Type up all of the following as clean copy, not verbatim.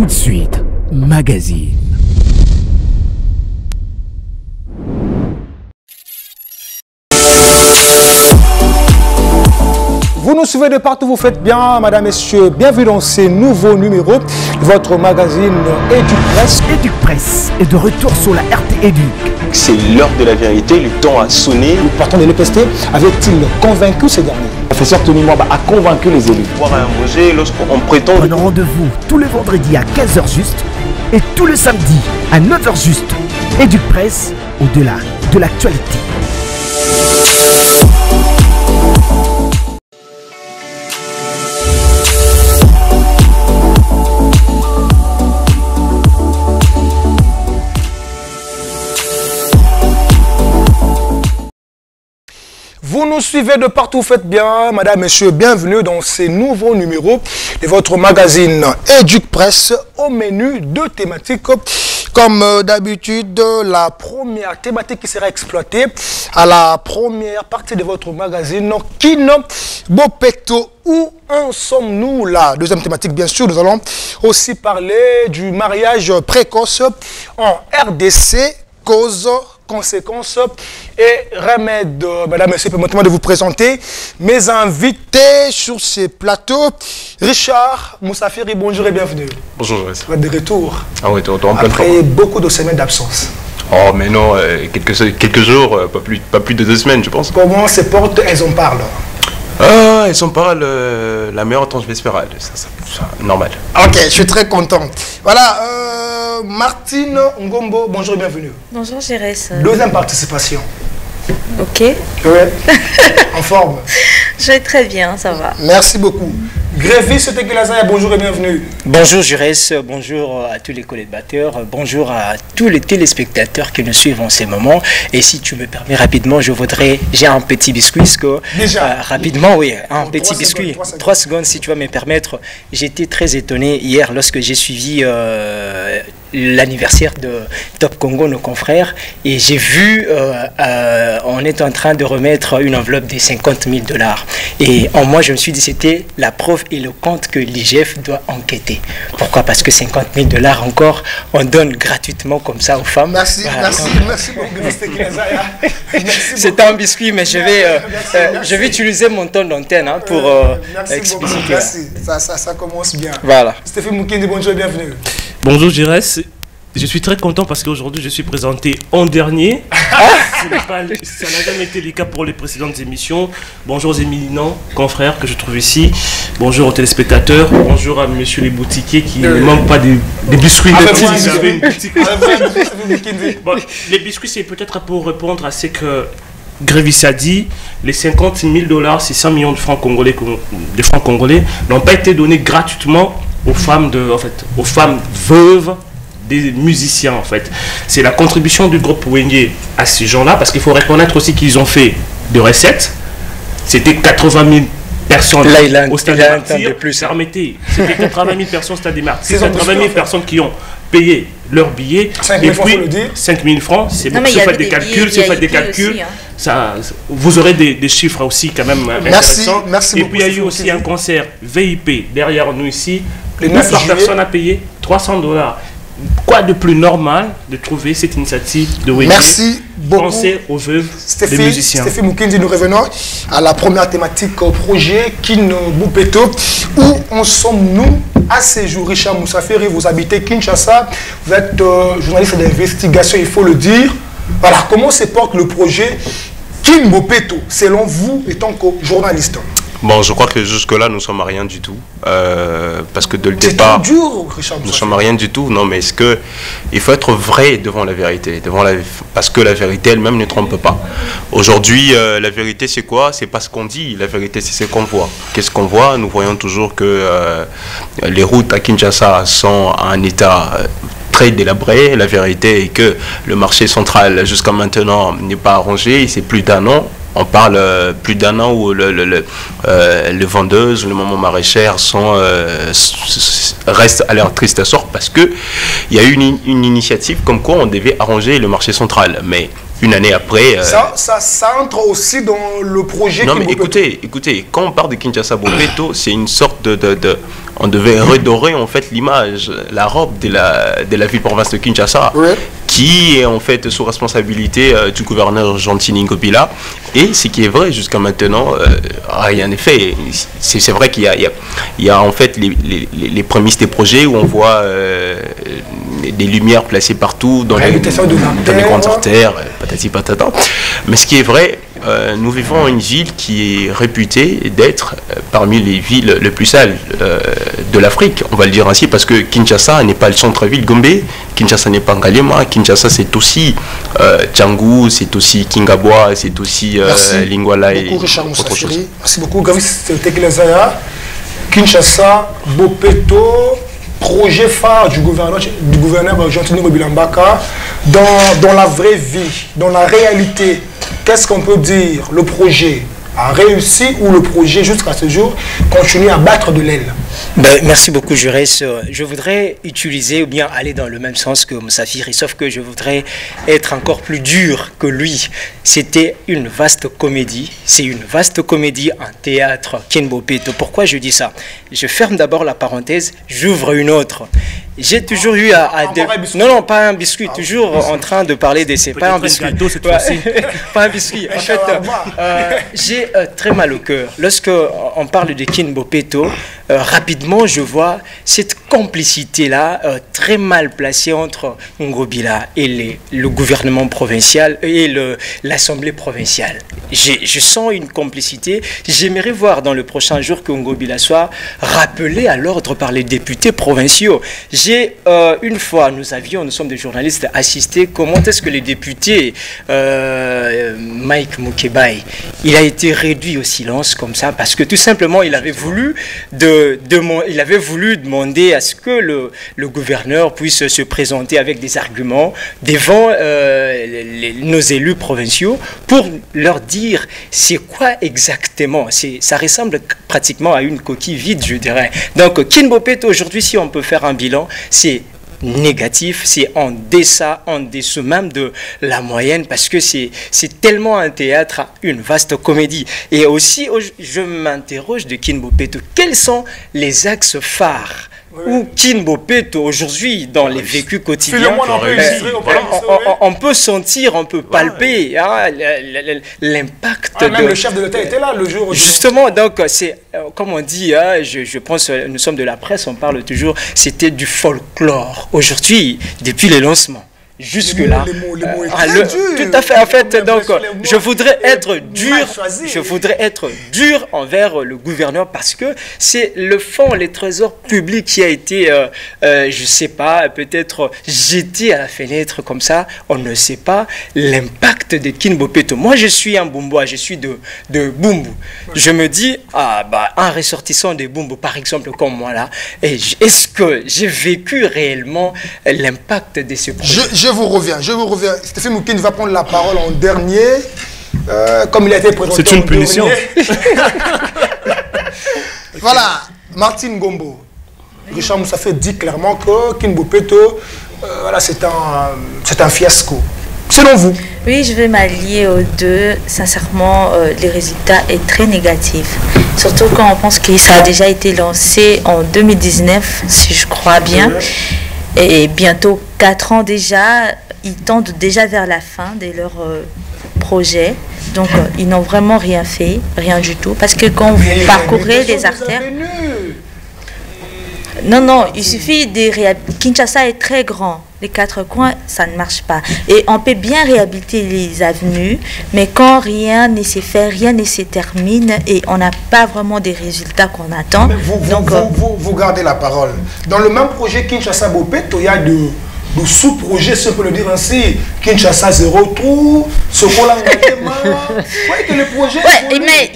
de suite, magazine. Vous nous suivez de partout, vous faites bien, madame, messieurs. Bienvenue dans ces nouveaux numéros de votre magazine Éduc-Presse. Éduc-Presse est de retour sur la RT Éduc. C'est l'heure de la vérité, le temps a sonné. Le patron de l'EPST avait-il convaincu ces derniers? Le professeur Tony Mwamba a convaincu les élus. Voir un projet lorsqu'on prétend... Un rendez-vous tous les vendredis à 15h juste et tous les samedis à 9h juste. Éduc-Presse, au-delà de l'actualité. Vous nous suivez de partout, faites bien, madame, messieurs, bienvenue dans ces nouveaux numéros de votre magazine Éduc-Presse. Au menu, deux thématiques. Comme d'habitude, la première thématique qui sera exploitée à la première partie de votre magazine, Kin Bopeto. Où en sommes-nous là? Deuxième thématique, bien sûr, nous allons aussi parler du mariage précoce en RDC, cause, conséquences et remèdes. Madame, monsieur, permettez-moi de vous présenter mes invités sur ces plateaux. Richard Moussafiri, bonjour et bienvenue. Bonjour, Vous êtes de retour. Ah oui, après beaucoup de semaines d'absence. Oh, mais non, quelques jours, pas plus de 2 semaines, je pense. Comment se portent, elles en parlent? Elles en parlent la meilleure tangente vespérale, ça, normal. Ok, je suis très content. Voilà, Martine Ngombo, bonjour et bienvenue. Bonjour Gérès. Deuxième participation. Ok. Ouais. En forme. Je vais très bien, ça va. Merci beaucoup. Grévis Tekelazaya, bonjour et bienvenue. Bonjour Jurès, bonjour à tous les collecteurs, bonjour à tous les téléspectateurs qui nous suivent en ces moments. Et si tu me permets rapidement, j'ai un petit biscuit. Déjà rapidement, oui, un petit biscuit. 3 secondes si tu vas me permettre. J'étais très étonné hier lorsque j'ai suivi l'anniversaire de Top Congo, nos confrères, et j'ai vu, on est en train de remettre une enveloppe de 50 000 $. Et en moi, je me suis dit, c'était la preuve éloquente que l'IGF doit enquêter. Pourquoi? Parce que 50 000 $ encore, on donne gratuitement comme ça aux femmes. Merci, voilà, merci beaucoup. C'est un biscuit, mais je vais utiliser mon ton d'antenne pour expliciter. Merci, ça commence bien. Voilà. Stéphane Moukindi, bonjour et bienvenue. Bonjour Jérès, je suis très content parce qu'aujourd'hui je suis présenté en dernier. Ça n'a jamais été le cas pour les précédentes émissions. Bonjour aux éminents confrères que je trouve ici. Bonjour aux téléspectateurs. Bonjour à monsieur les boutiquiers qui ne manquent pas des biscuits. Bon, les biscuits, c'est peut-être pour répondre à ce que Grévis a dit. Les 50 000 $, c'est 100 millions de francs congolais, n'ont pas été donnés gratuitement aux femmes, aux femmes veuves des musiciens en fait. C'est la contribution du groupe Wenge à ces gens-là, parce qu'il faut reconnaître aussi qu'ils ont fait de recettes. C'était 80 000 personnes au Stade des Martyrs. Permettez, c'était 80 000 personnes au Stade des Martyrs. 80 000 personnes qui ont payé leur billet. 5 000 francs, 5 000 francs, c'est bon. Si vous faites des calculs, aussi, hein. Vous aurez des chiffres aussi quand même intéressants. Merci et puis il y a eu aussi un concert VIP derrière nous ici. Le 9 par personne a payé 300 $. Quoi de plus normal de trouver cette initiative de Wenge? Merci beaucoup. Penser aux veuves des musiciens. Stéphane Moukindi, nous revenons à la première thématique au projet Kin Bopeto. Où en sommes-nous à ces jours? Richard Moussafiri, vous habitez Kinshasa, vous êtes journaliste d'investigation, il faut le dire. Voilà, comment se porte le projet Kin Bopeto, selon vous, étant que journaliste? Bon, je crois que jusque-là, nous sommes à rien du tout. Parce que dès le départ, dur, Richard, nous sommes à rien du tout. Non, mais il faut être vrai devant la vérité. Parce que la vérité elle-même ne trompe pas. Aujourd'hui, la vérité, c'est quoi? C'est pas ce qu'on dit. La vérité, c'est ce qu'on voit. Qu'est-ce qu'on voit? Nous voyons toujours que les routes à Kinshasa sont à un état très délabré. La vérité est que le marché central, jusqu'à maintenant, n'est pas arrangé. C'est plus d'1 an. On parle plus d'1 an où les vendeuses, le moment maraîchère restent à leur triste sort parce qu'il y a eu une initiative comme quoi on devait arranger le marché central. Mais une année après... Ça entre aussi dans le projet... Non, mais écoutez, quand on parle de Kinshasa-Bopeto, c'est une sorte on devait redorer en fait l'image, la robe de la ville-province de Kinshasa, qui est en fait sous responsabilité du gouverneur Jean-Tini Ngobila. Et ce qui est vrai jusqu'à maintenant, rien n'est fait. C'est vrai qu'il y a en fait les prémices des projets où on voit des lumières placées partout dans les grandes artères, patati patata. Mais ce qui est vrai, nous vivons une ville qui est réputée d'être parmi les villes les plus sales de l'Afrique, on va le dire ainsi, parce que Kinshasa n'est pas le centre-ville Gombe, Kinshasa n'est pas Ngalema, Kinshasa c'est aussi Tchangou, c'est aussi Kingabwa, c'est aussi Lingwala et autre chose. Merci beaucoup, Gavis Tekelazaya. Kinshasa, Bopeto, projet phare du gouverneur Jean-Tini Ngobila Mbaka dans la vraie vie, dans la réalité. Qu'est-ce qu'on peut dire? Le projet a réussi ou le projet, jusqu'à ce jour, continue à battre de l'aile? Merci beaucoup, Jurès. Je voudrais utiliser ou bien aller dans le même sens que Moussafiri, sauf que je voudrais être encore plus dur que lui. C'était une vaste comédie. C'est une vaste comédie en théâtre, Kin Bopeto. Pourquoi je dis ça? Je ferme d'abord la parenthèse, j'ouvre une autre. J'ai toujours eu non, pas un biscuit, toujours en train de parler de ces... Pas un biscuit. Pas un biscuit. En fait, j'ai très mal au cœur. Lorsque on parle de Kin Bopeto, rapidement, je vois cette complicité-là très mal placée entre Ngobila et le gouvernement provincial et l'Assemblée provinciale. Je sens une complicité. J'aimerais voir dans le prochain jour que Ngobila soit rappelé à l'ordre par les députés provinciaux. Une fois, nous sommes des journalistes, assisté comment est-ce que les députés, Mike Mukebai, il a été réduit au silence comme ça, parce que tout simplement, il avait voulu demander à ce que le gouverneur puisse se présenter avec des arguments devant nos élus provinciaux pour leur dire c'est quoi exactement. Ça ressemble pratiquement à une coquille vide, je dirais. Donc, Kin Bopeto, aujourd'hui, si on peut faire un bilan, c'est négatif, c'est en dessous même de la moyenne, parce que c'est tellement un théâtre, une vaste comédie. Et aussi, je m'interroge de Kin Bopeto, quels sont les axes phares où Kin Bopeto aujourd'hui dans les vécus quotidiens, on peut sentir, on peut palper l'impact. Même le chef de l'État était là le jour. Justement, donc c'est comme on dit, je pense, nous sommes de la presse, on parle toujours, c'était du folklore. Aujourd'hui, depuis le lancement, jusque-là, tout à fait, en fait, donc, je voudrais être dur envers le gouverneur, parce que c'est le fonds, les trésors publics qui a été, je sais pas, peut-être jeté à la fenêtre comme ça, on ne sait pas l'impact de Kin Bopeto. Moi, je suis un Bumbois, je suis de Bumbu. Je me dis, un ressortissant de Bumbu, par exemple, comme moi là, est-ce que j'ai vécu réellement l'impact de ce projet? Je vous reviens. Stéphane Moukine va prendre la parole en dernier, comme il a été présenté. C'est une punition. Voilà, Martine Gombo. Richard Moussafé dit clairement que Kin Bopeto, voilà, c'est un fiasco. Selon vous? Oui, je vais m'allier aux deux. Sincèrement, les résultats sont très négatifs. Surtout quand on pense que ça a déjà été lancé en 2019, si je crois bien. Et bientôt 4 ans déjà, ils tendent déjà vers la fin de leur projet. Donc, ils n'ont vraiment rien fait, rien du tout. Parce que quand vous parcourez les artères... Non, il suffit de réhabiliter. Kinshasa est très grand. Les 4 coins, ça ne marche pas. Et on peut bien réhabiliter les avenues, mais quand rien ne se fait, rien ne se termine et on n'a pas vraiment des résultats qu'on attend. Vous gardez la parole. Dans le même projet Kinshasa Bopeto, il y a de sous-projets, si on peut le dire ainsi. Kinshasa Zéro Trou, Sokola Ngakema. Vous voyez que le projet... Oui, mais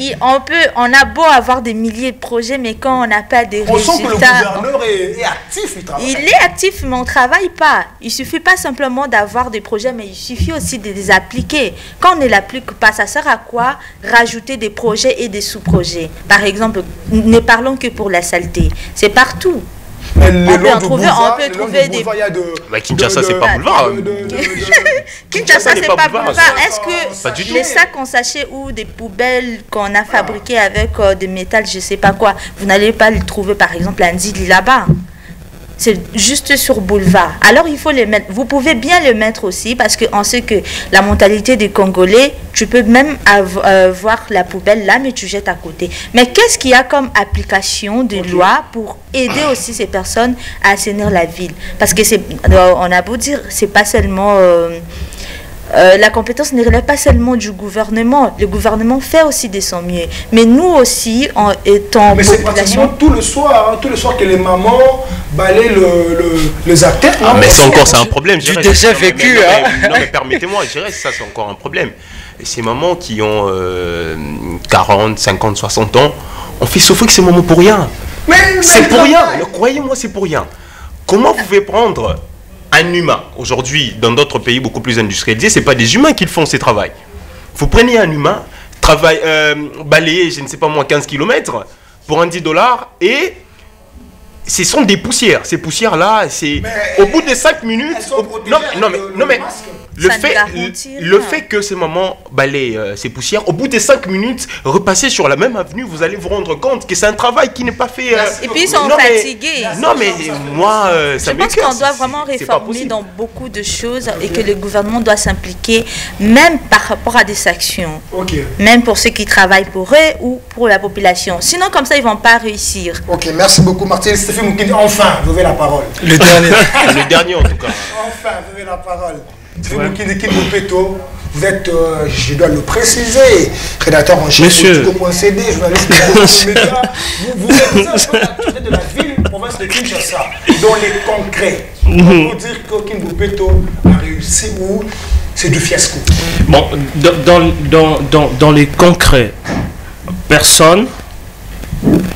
on a beau avoir des milliers de projets, mais quand on n'a pas de résultats... On sent que le gouverneur est actif, il travaille. Il est actif, mais on ne travaille pas. Il ne suffit pas simplement d'avoir des projets, mais il suffit aussi de les appliquer. Quand on ne l'applique pas, ça sert à quoi rajouter des projets et des sous-projets? Par exemple, ne parlons que pour la saleté. C'est partout. Mais le On peut long en du trouver, boulevard, on peut le long trouver du des... boulevard, il y a de... Bah, Kinshasa, c'est pas boulevard. Kinshasa, n'est c'est pas pas boulevard, boulevard. ça. Est-ce Pas du que tout. les sacs en sachet ou des poubelles qu'on a fabriquées avec des métals, je sais pas quoi, vous n'allez pas le trouver par exemple à Ndili là-bas? C'est juste sur boulevard. Alors il faut les mettre. Vous pouvez bien le mettre aussi parce qu'on sait que la mentalité des Congolais, tu peux même voir la poubelle là, mais tu jettes à côté. Mais qu'est-ce qu'il y a comme application de loi pour aider aussi ces personnes à assainir la ville? Parce que on a beau dire, c'est pas seulement... la compétence ne relève pas seulement du gouvernement. Le gouvernement fait aussi de son mieux. Mais nous aussi, en étant Mais c'est pratiquement tout le soir que les mamans balayent les artères. Ah, mais c'est encore un problème. J'ai déjà vécu. Non, mais permettez-moi, je dirais ça, c'est encore un problème. Et ces mamans qui ont 40, 50, 60 ans, on fait souffrir que ces mamans pour rien. C'est pour rien. Croyez-moi, c'est pour rien. Comment vous pouvez prendre un humain, aujourd'hui, dans d'autres pays beaucoup plus industrialisés, ce n'est pas des humains qui font ces travaux. Vous prenez un humain, balayer, je ne sais pas moi, 15 km pour un $10 et ce sont des poussières. Ces poussières-là, c'est au bout de 5 minutes... Non, mais le fait que ces mamans balayent ces poussières, au bout de 5 minutes, repasser sur la même avenue, vous allez vous rendre compte que c'est un travail qui n'est pas fait... Et puis ils sont fatigués. Non, mais moi, ça je pense qu'on doit vraiment réformer dans beaucoup de choses et que le gouvernement doit s'impliquer, même par rapport à des actions. Même pour ceux qui travaillent pour eux ou pour la population. Sinon, comme ça, ils ne vont pas réussir. Ok, merci beaucoup, Martin. Stéphane Moukini, enfin, vous avez la parole. Le dernier, en tout cas. Enfin, vous avez la parole. Stéphane Moukini, Kinbopeto, vous êtes, je dois le préciser, rédacteur en chef de Tigo.cd, journaliste de médias. Vous êtes de la ville, province de Kinshasa, dans les concrets. On peut dire que Kinbopeto a réussi ou c'est du fiasco? Bon, dans les concrets, personne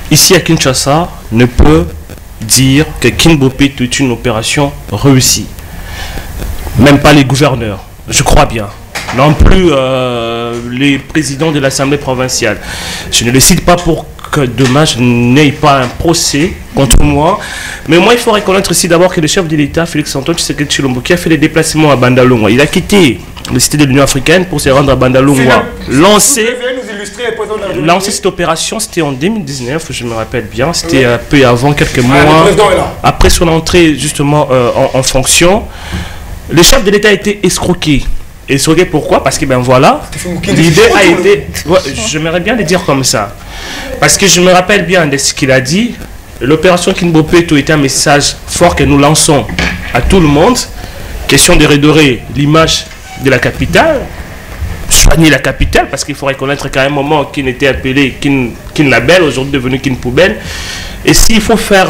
ici à Kinshasa ne peut dire que Kinbopeto est une opération réussie. Même pas les gouverneurs, je crois bien. Non plus les présidents de l'Assemblée provinciale. Je ne les cite pas pour que demain je n'aie pas un procès contre moi. Mais moi, il faut reconnaître ici d'abord que le chef de l'État, Félix-Antoine Tshisekedi Tshilombo, qui a fait les déplacements à Bandalungwa. Il a quitté les cités de l'Union africaine pour se rendre à Bandalungwa. Lancer cette opération, c'était en 2019, je me rappelle bien. C'était un peu avant, quelques mois, après son entrée justement en fonction. Le chef de l'État a été escroqué. Escroqué pourquoi? Parce que ben voilà, l'idée a été... Ouais, j'aimerais bien le dire comme ça. Parce que je me rappelle bien de ce qu'il a dit. L'opération Kinbopeto était un message fort que nous lançons à tout le monde. Question de redorer l'image de la capitale. Soigner la capitale, parce qu'il faut reconnaître qu'à un moment, Kin était appelé Kin Label, aujourd'hui devenu Kin Poubelle. Et s'il faut faire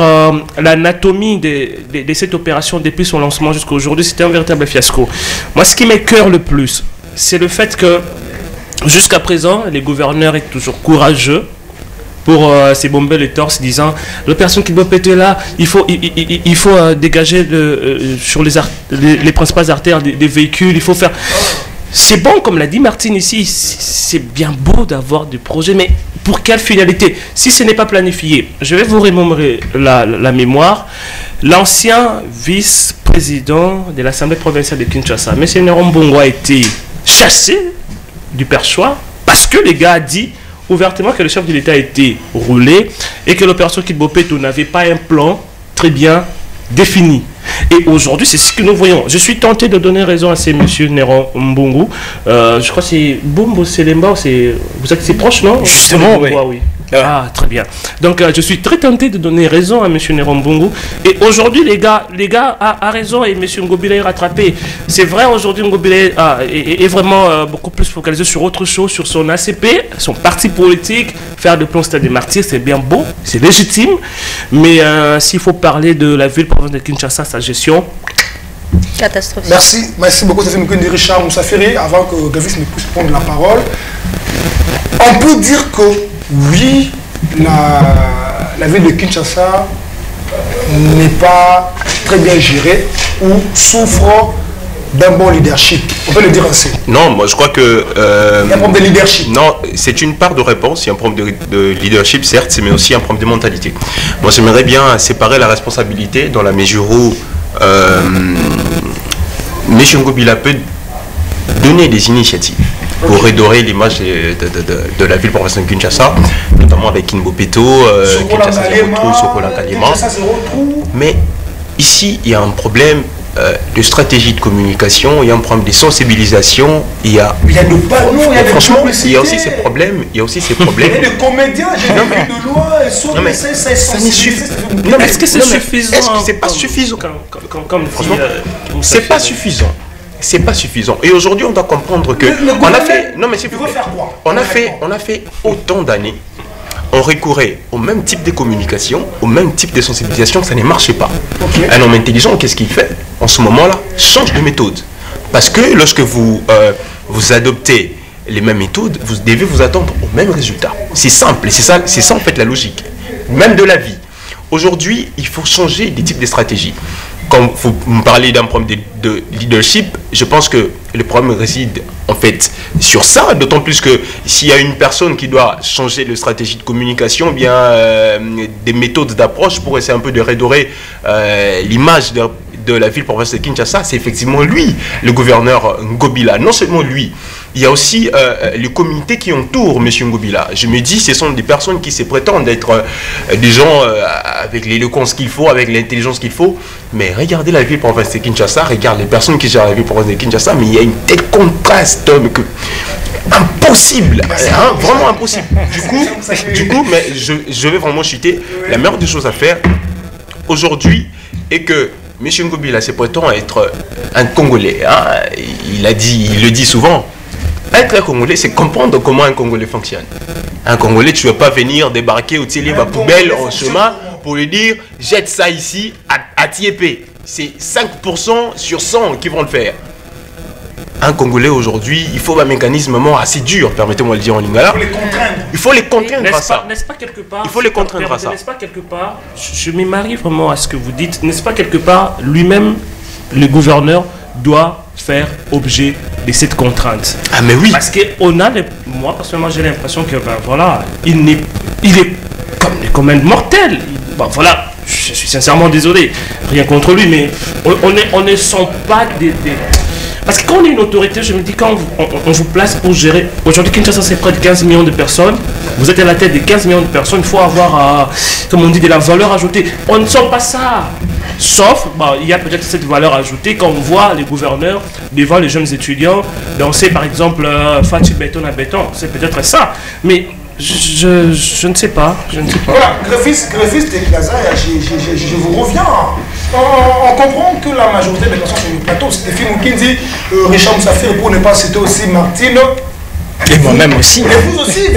l'anatomie de cette opération depuis son lancement jusqu'à aujourd'hui, c'était un véritable fiasco. Moi, ce qui m'écoeure le plus, c'est le fait que jusqu'à présent, les gouverneurs sont toujours courageux pour s'ébomber les torses, disant l'opération Kinbopeto est là, il faut dégager sur les principales artères des véhicules, il faut faire... C'est bon, comme l'a dit Martine ici, c'est bien beau d'avoir des projets, mais pour quelle finalité? Si ce n'est pas planifié, je vais vous remémorer la mémoire. L'ancien vice-président de l'Assemblée provinciale de Kinshasa, M. Néron Mbongo, a été chassé du perchoir parce que le gars a dit ouvertement que le chef de l'État a été roulé et que l'opération Kinbopeto n'avait pas un plan très bien défini. Et aujourd'hui, c'est ce que nous voyons. Je suis tenté de donner raison à ces monsieur Néron Mbongo. Je crois que c'est Bumbo Selemba. Vous êtes proche, non? Justement, oui. Oui. Ah, très bien. Donc, je suis très tenté de donner raison à monsieur Néron Mbongo. Et aujourd'hui, les gars a raison et monsieur Ngobile est rattrapé. C'est vrai, aujourd'hui, Ngobile est vraiment beaucoup plus focalisé sur autre chose, sur son ACP, son parti politique. Faire de plans Stade des Martyrs, c'est bien beau, c'est légitime. Mais s'il faut parler de la ville province de Kinshasa, sa gestion... Catastrophique. Merci beaucoup, Stéphane Moukini, Richard Moussafiri. Avant que Gavis me puisse prendre la parole, on peut dire que oui, la ville de Kinshasa n'est pas très bien gérée ou souffre d'un bon leadership. On peut le dire ainsi. Non, moi je crois que... il y a un problème de leadership. Non, c'est une part de réponse. Il y a un problème de leadership, certes, mais aussi un problème de mentalité. Moi j'aimerais bien séparer la responsabilité dans la mesure où M. Ngobila peut donner des initiatives pour redorer l'image de la ville provinciale de Kinshasa, notamment avec Kinbopeto, Kinshasa Zéro Trou, Sokola Kalema. Mais ici, il y a un problème de stratégie de communication, il y a un problème de sensibilisation, il y a de panneaux, il y a de franchement, il y a aussi ces problèmes. Il y a aussi ces problèmes. Il y a des comédiens, j'ai vu de loin, est-ce que c'est suffisant? Est-ce que c'est pas suffisant? Franchement, c'est pas suffisant. C'est pas suffisant. Et aujourd'hui, on doit comprendre que on a fait. Non, mais c'est pour faire quoi? On a fait autant d'années. On recourait au même type de communication, au même type de sensibilisation, ça ne marchait pas. Un homme intelligent, qu'est-ce qu'il fait en ce moment-là? Change de méthode. Parce que lorsque vous adoptez les mêmes méthodes, vous devez vous attendre au même résultat. C'est simple, c'est ça en fait la logique. Même de la vie. Aujourd'hui, il faut changer des types de stratégies. Comme vous me parlez d'un problème de leadership, je pense que le problème réside en fait sur ça, d'autant plus que s'il y a une personne qui doit changer de stratégie de communication, bien des méthodes d'approche pour essayer un peu de redorer l'image de la ville provinciale de Kinshasa, c'est effectivement lui, le gouverneur Ngobila. Non seulement lui, il y a aussi les comités qui entourent M. Ngobila. Je me dis, ce sont des personnes qui se prétendent être des gens avec l'éloquence qu'il faut, avec l'intelligence qu'il faut. Mais regardez la ville provinciale de Kinshasa, regarde les personnes qui gèrent la ville provinciale de Kinshasa, mais il y a une telle contraste que impossible, hein, vraiment impossible. Du coup, mais je vais vraiment chuter. La meilleure des choses à faire aujourd'hui est que M. Ngobila se prétend être un Congolais. Hein. Il le dit souvent. Être un Congolais, c'est comprendre comment un Congolais fonctionne. Un Congolais, tu ne veux pas venir débarquer au tirer ma poubelle en chemin pour lui dire jette ça ici à Tiépé. C'est 5% sur 100 qui vont le faire. Un Congolais aujourd'hui, il faut un mécanisme assez dur, permettez-moi de le dire en lingala. Il faut les contraindre à ça. N'est-ce pas quelque part? Il faut les contraindre à ça. N'est-ce pas quelque part? Je me marie vraiment à ce que vous dites. N'est-ce pas quelque part lui-même, le gouverneur doit faire objet de cette contrainte? Ah mais oui. Parce que moi personnellement j'ai l'impression que voilà, il est comme un mortel. Voilà, je suis sincèrement désolé, rien contre lui, mais on ne sent pas des... Parce que quand on est une autorité, je me dis, quand on vous place pour gérer... Aujourd'hui, Kinshasa, c'est près de 15 millions de personnes. Vous êtes à la tête de 15 millions de personnes. Il faut avoir, comme on dit, de la valeur ajoutée. On ne sent pas ça. Sauf, il y a peut-être cette valeur ajoutée quand on voit les gouverneurs devant les jeunes étudiants danser, par exemple, Fatih Béton à béton. C'est peut-être ça. Mais je ne sais pas. Voilà, Greffis de Gaza, je vous reviens. On comprend que la majorité des personnes sur le plateau, c'est des films qui disent Richard Moussafir, pour ne pas citer aussi Martine. Et moi-même aussi. Mais vous aussi,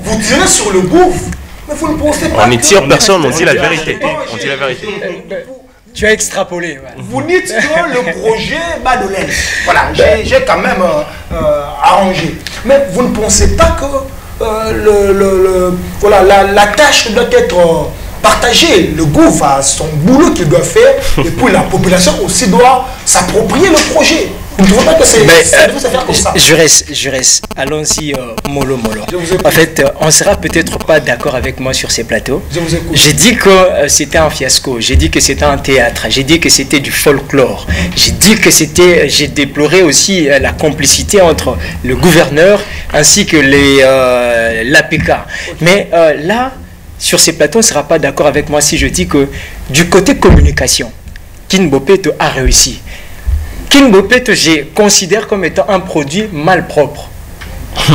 vous tirez sur le gouffre. Mais vous ne pensez pas. On ne tire personne, on dit la vérité. On dit la vérité. Tu as extrapolé. Ouais. Vous dites que le projet bat de l'aile. Voilà, j'ai quand même arrangé. Mais vous ne pensez pas que la tâche doit être partagée. Le gouvernement a son boulot qu'il doit faire et puis la population aussi doit s'approprier le projet. Vous ne trouvez pas que ça doit se faire comme ça? Je reste. Allons-y, mollo. En fait, on ne sera peut-être pas d'accord avec moi sur ces plateaux. Je vous écoute. J'ai dit que c'était un fiasco. J'ai dit que c'était un théâtre. J'ai dit que c'était du folklore. J'ai dit que j'ai déploré aussi la complicité entre le gouverneur ainsi que l'APK. Mais là, sur ces plateaux, on ne sera pas d'accord avec moi si je dis que du côté communication, Kinbopeto a réussi. Kinbopeto, je considère comme étant un produit malpropre.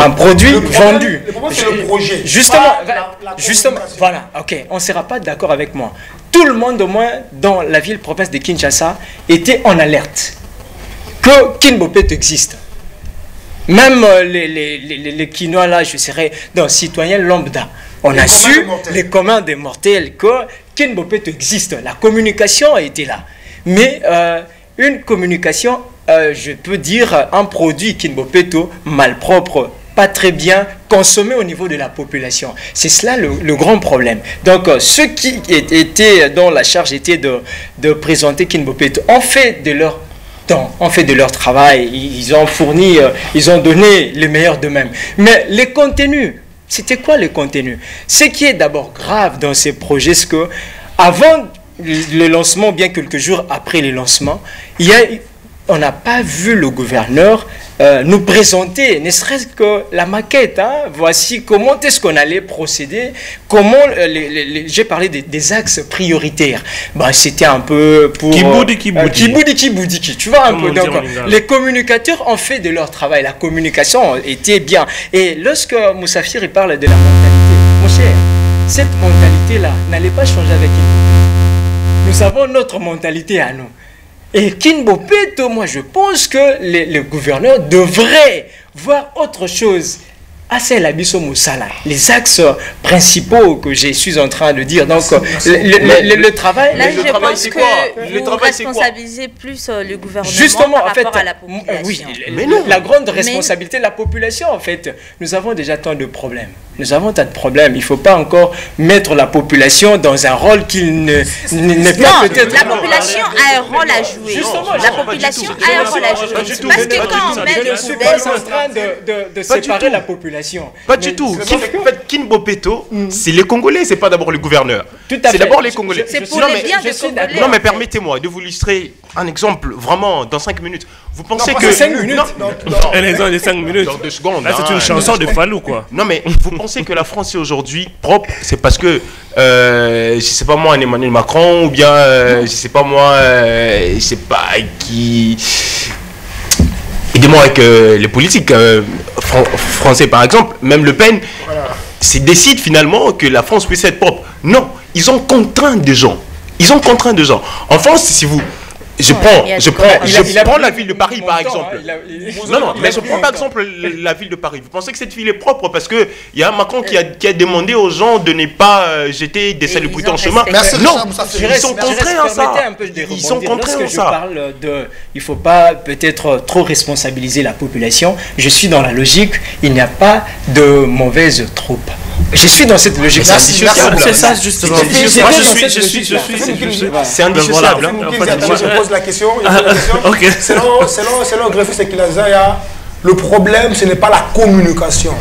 Un produit vendu. Le problème, c'est le projet. Justement, voilà, ok, on ne sera pas d'accord avec moi. Tout le monde, au moins, dans la ville province de Kinshasa, était en alerte que Kinbopeto existe. Même les Kinois, là, je serais d'un citoyen lambda. On a su, les communs des mortels, que Kinbopeto existe. La communication a été là. Mais une communication, je peux dire, un produit Kinbopeto malpropre, pas très bien consommé au niveau de la population. C'est cela le grand problème. Donc, ceux qui étaient, dont la charge était de présenter Kinbopeto, ont fait de leur Donc, on fait de leur travail, ils ont fourni, ils ont donné le meilleur d'eux-mêmes. Mais les contenus, c'était quoi les contenus? Ce qui est d'abord grave dans ces projets, c'est que avant le lancement, bien quelques jours après le lancement, on n'a pas vu le gouverneur nous présenter, ne serait-ce que la maquette. Voici comment est-ce qu'on allait procéder, comment j'ai parlé des axes prioritaires. C'était un peu pour... Kiboudi, tu vois un peu. Donc, les communicateurs ont fait de leur travail, la communication était bien. Et lorsque Moussafir parle de la mentalité, mon cher, cette mentalité-là n'allait pas changer avec nous. Nous avons notre mentalité à nous. Et Kinbo Peto, moi je pense que le gouverneur devrait voir autre chose. Les axes principaux que je suis en train de dire. Donc, le travail... Là, je pense que vous responsabilisez plus le gouvernement justement, par en fait, rapport à la population. Oui, mais non. La grande responsabilité de la population, en fait. Nous avons déjà tant de problèmes. Nous avons tant de problèmes. Il ne faut pas encore mettre la population dans un rôle qu'il n'est pas peut-être... La population a un rôle à jouer. Justement, la population a un rôle à jouer. Parce que quand on met le je ne suis pas en train de séparer la population. Pas du tout. Kinbo Peto, c'est les Congolais, c'est pas d'abord le gouverneur. C'est d'abord les Congolais. C'est pour les biens des Congolais. Non, mais permettez-moi de vous illustrer un exemple vraiment dans 5 minutes. Vous pensez que... 5 minutes. Un exemple de 5 minutes. Dans 2 secondes. Là, c'est une chanson de Fallou, quoi. Non, mais vous pensez que la France est aujourd'hui propre, c'est parce que, je sais pas moi, un Emmanuel Macron, ou bien, je sais pas moi, je sais pas qui... Aidez-moi avec les politiques français, par exemple, même Le Pen, décide finalement que la France puisse être propre. Non, ils ont contraint des gens. En France, si vous... Je prends la ville de Paris, par exemple. Mais je prends par exemple la ville de Paris. Vous pensez que cette ville est propre parce qu'il y a un Macron qui a demandé aux gens de ne pas jeter des salubris en chemin? Non, ils sont contraints à ça. Ils sont contraints à ça. Il ne faut pas peut-être trop responsabiliser la population. Je suis dans la logique, il n'y a pas de mauvaises troupes. Je suis dans cette logique. C'est ça, justement. Moi, je suis. C'est indissociable. Je pose la question. Selon Greffé Sekilazaya, le problème, ce n'est pas la communication.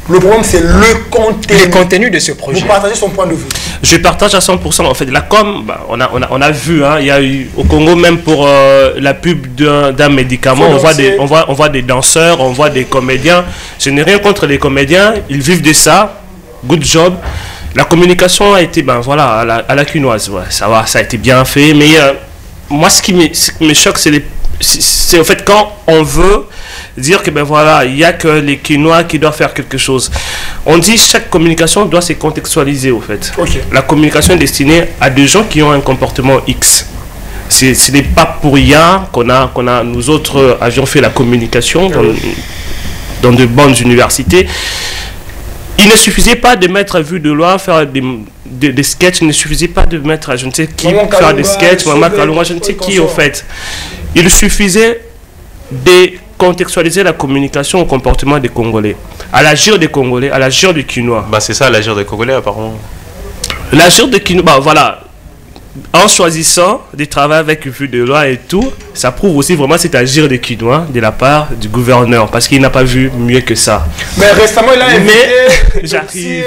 Le problème, c'est le contenu de ce projet. Vous partagez son point de vue? Je partage à 100%. En fait, la com, on a vu, il y a eu au Congo, même pour la pub d'un médicament, on voit des danseurs, on voit des comédiens. Je n'ai rien contre les comédiens, ils vivent de ça. Good job. La communication a été, à la quinoise. Ouais, ça a été bien fait. Mais moi, ce qui me choque, c'est au fait quand on veut dire que il y a que les Quinois qui doivent faire quelque chose. On dit chaque communication doit se contextualiser au fait. Okay. La communication est destinée à des gens qui ont un comportement X. Ce n'est pas pour rien nous autres avions fait la communication dans de bonnes universités. Il ne suffisait pas de mettre vue de loi, faire des sketchs, il ne suffisait pas de mettre je ne sais qui, faire des sketchs, Maman Kalunga, je ne sais qui au fait. Il suffisait de contextualiser la communication au comportement des Congolais, à l'agir des Congolais, à l'agir du Quinois. C'est ça l'agir des Congolais apparemment. L'agir des Quinois, en choisissant de travailler avec vue de loi et tout, ça prouve aussi vraiment cet agir des Quinois de la part du gouverneur, parce qu'il n'a pas vu mieux que ça. Mais récemment, il a invité j'arrive.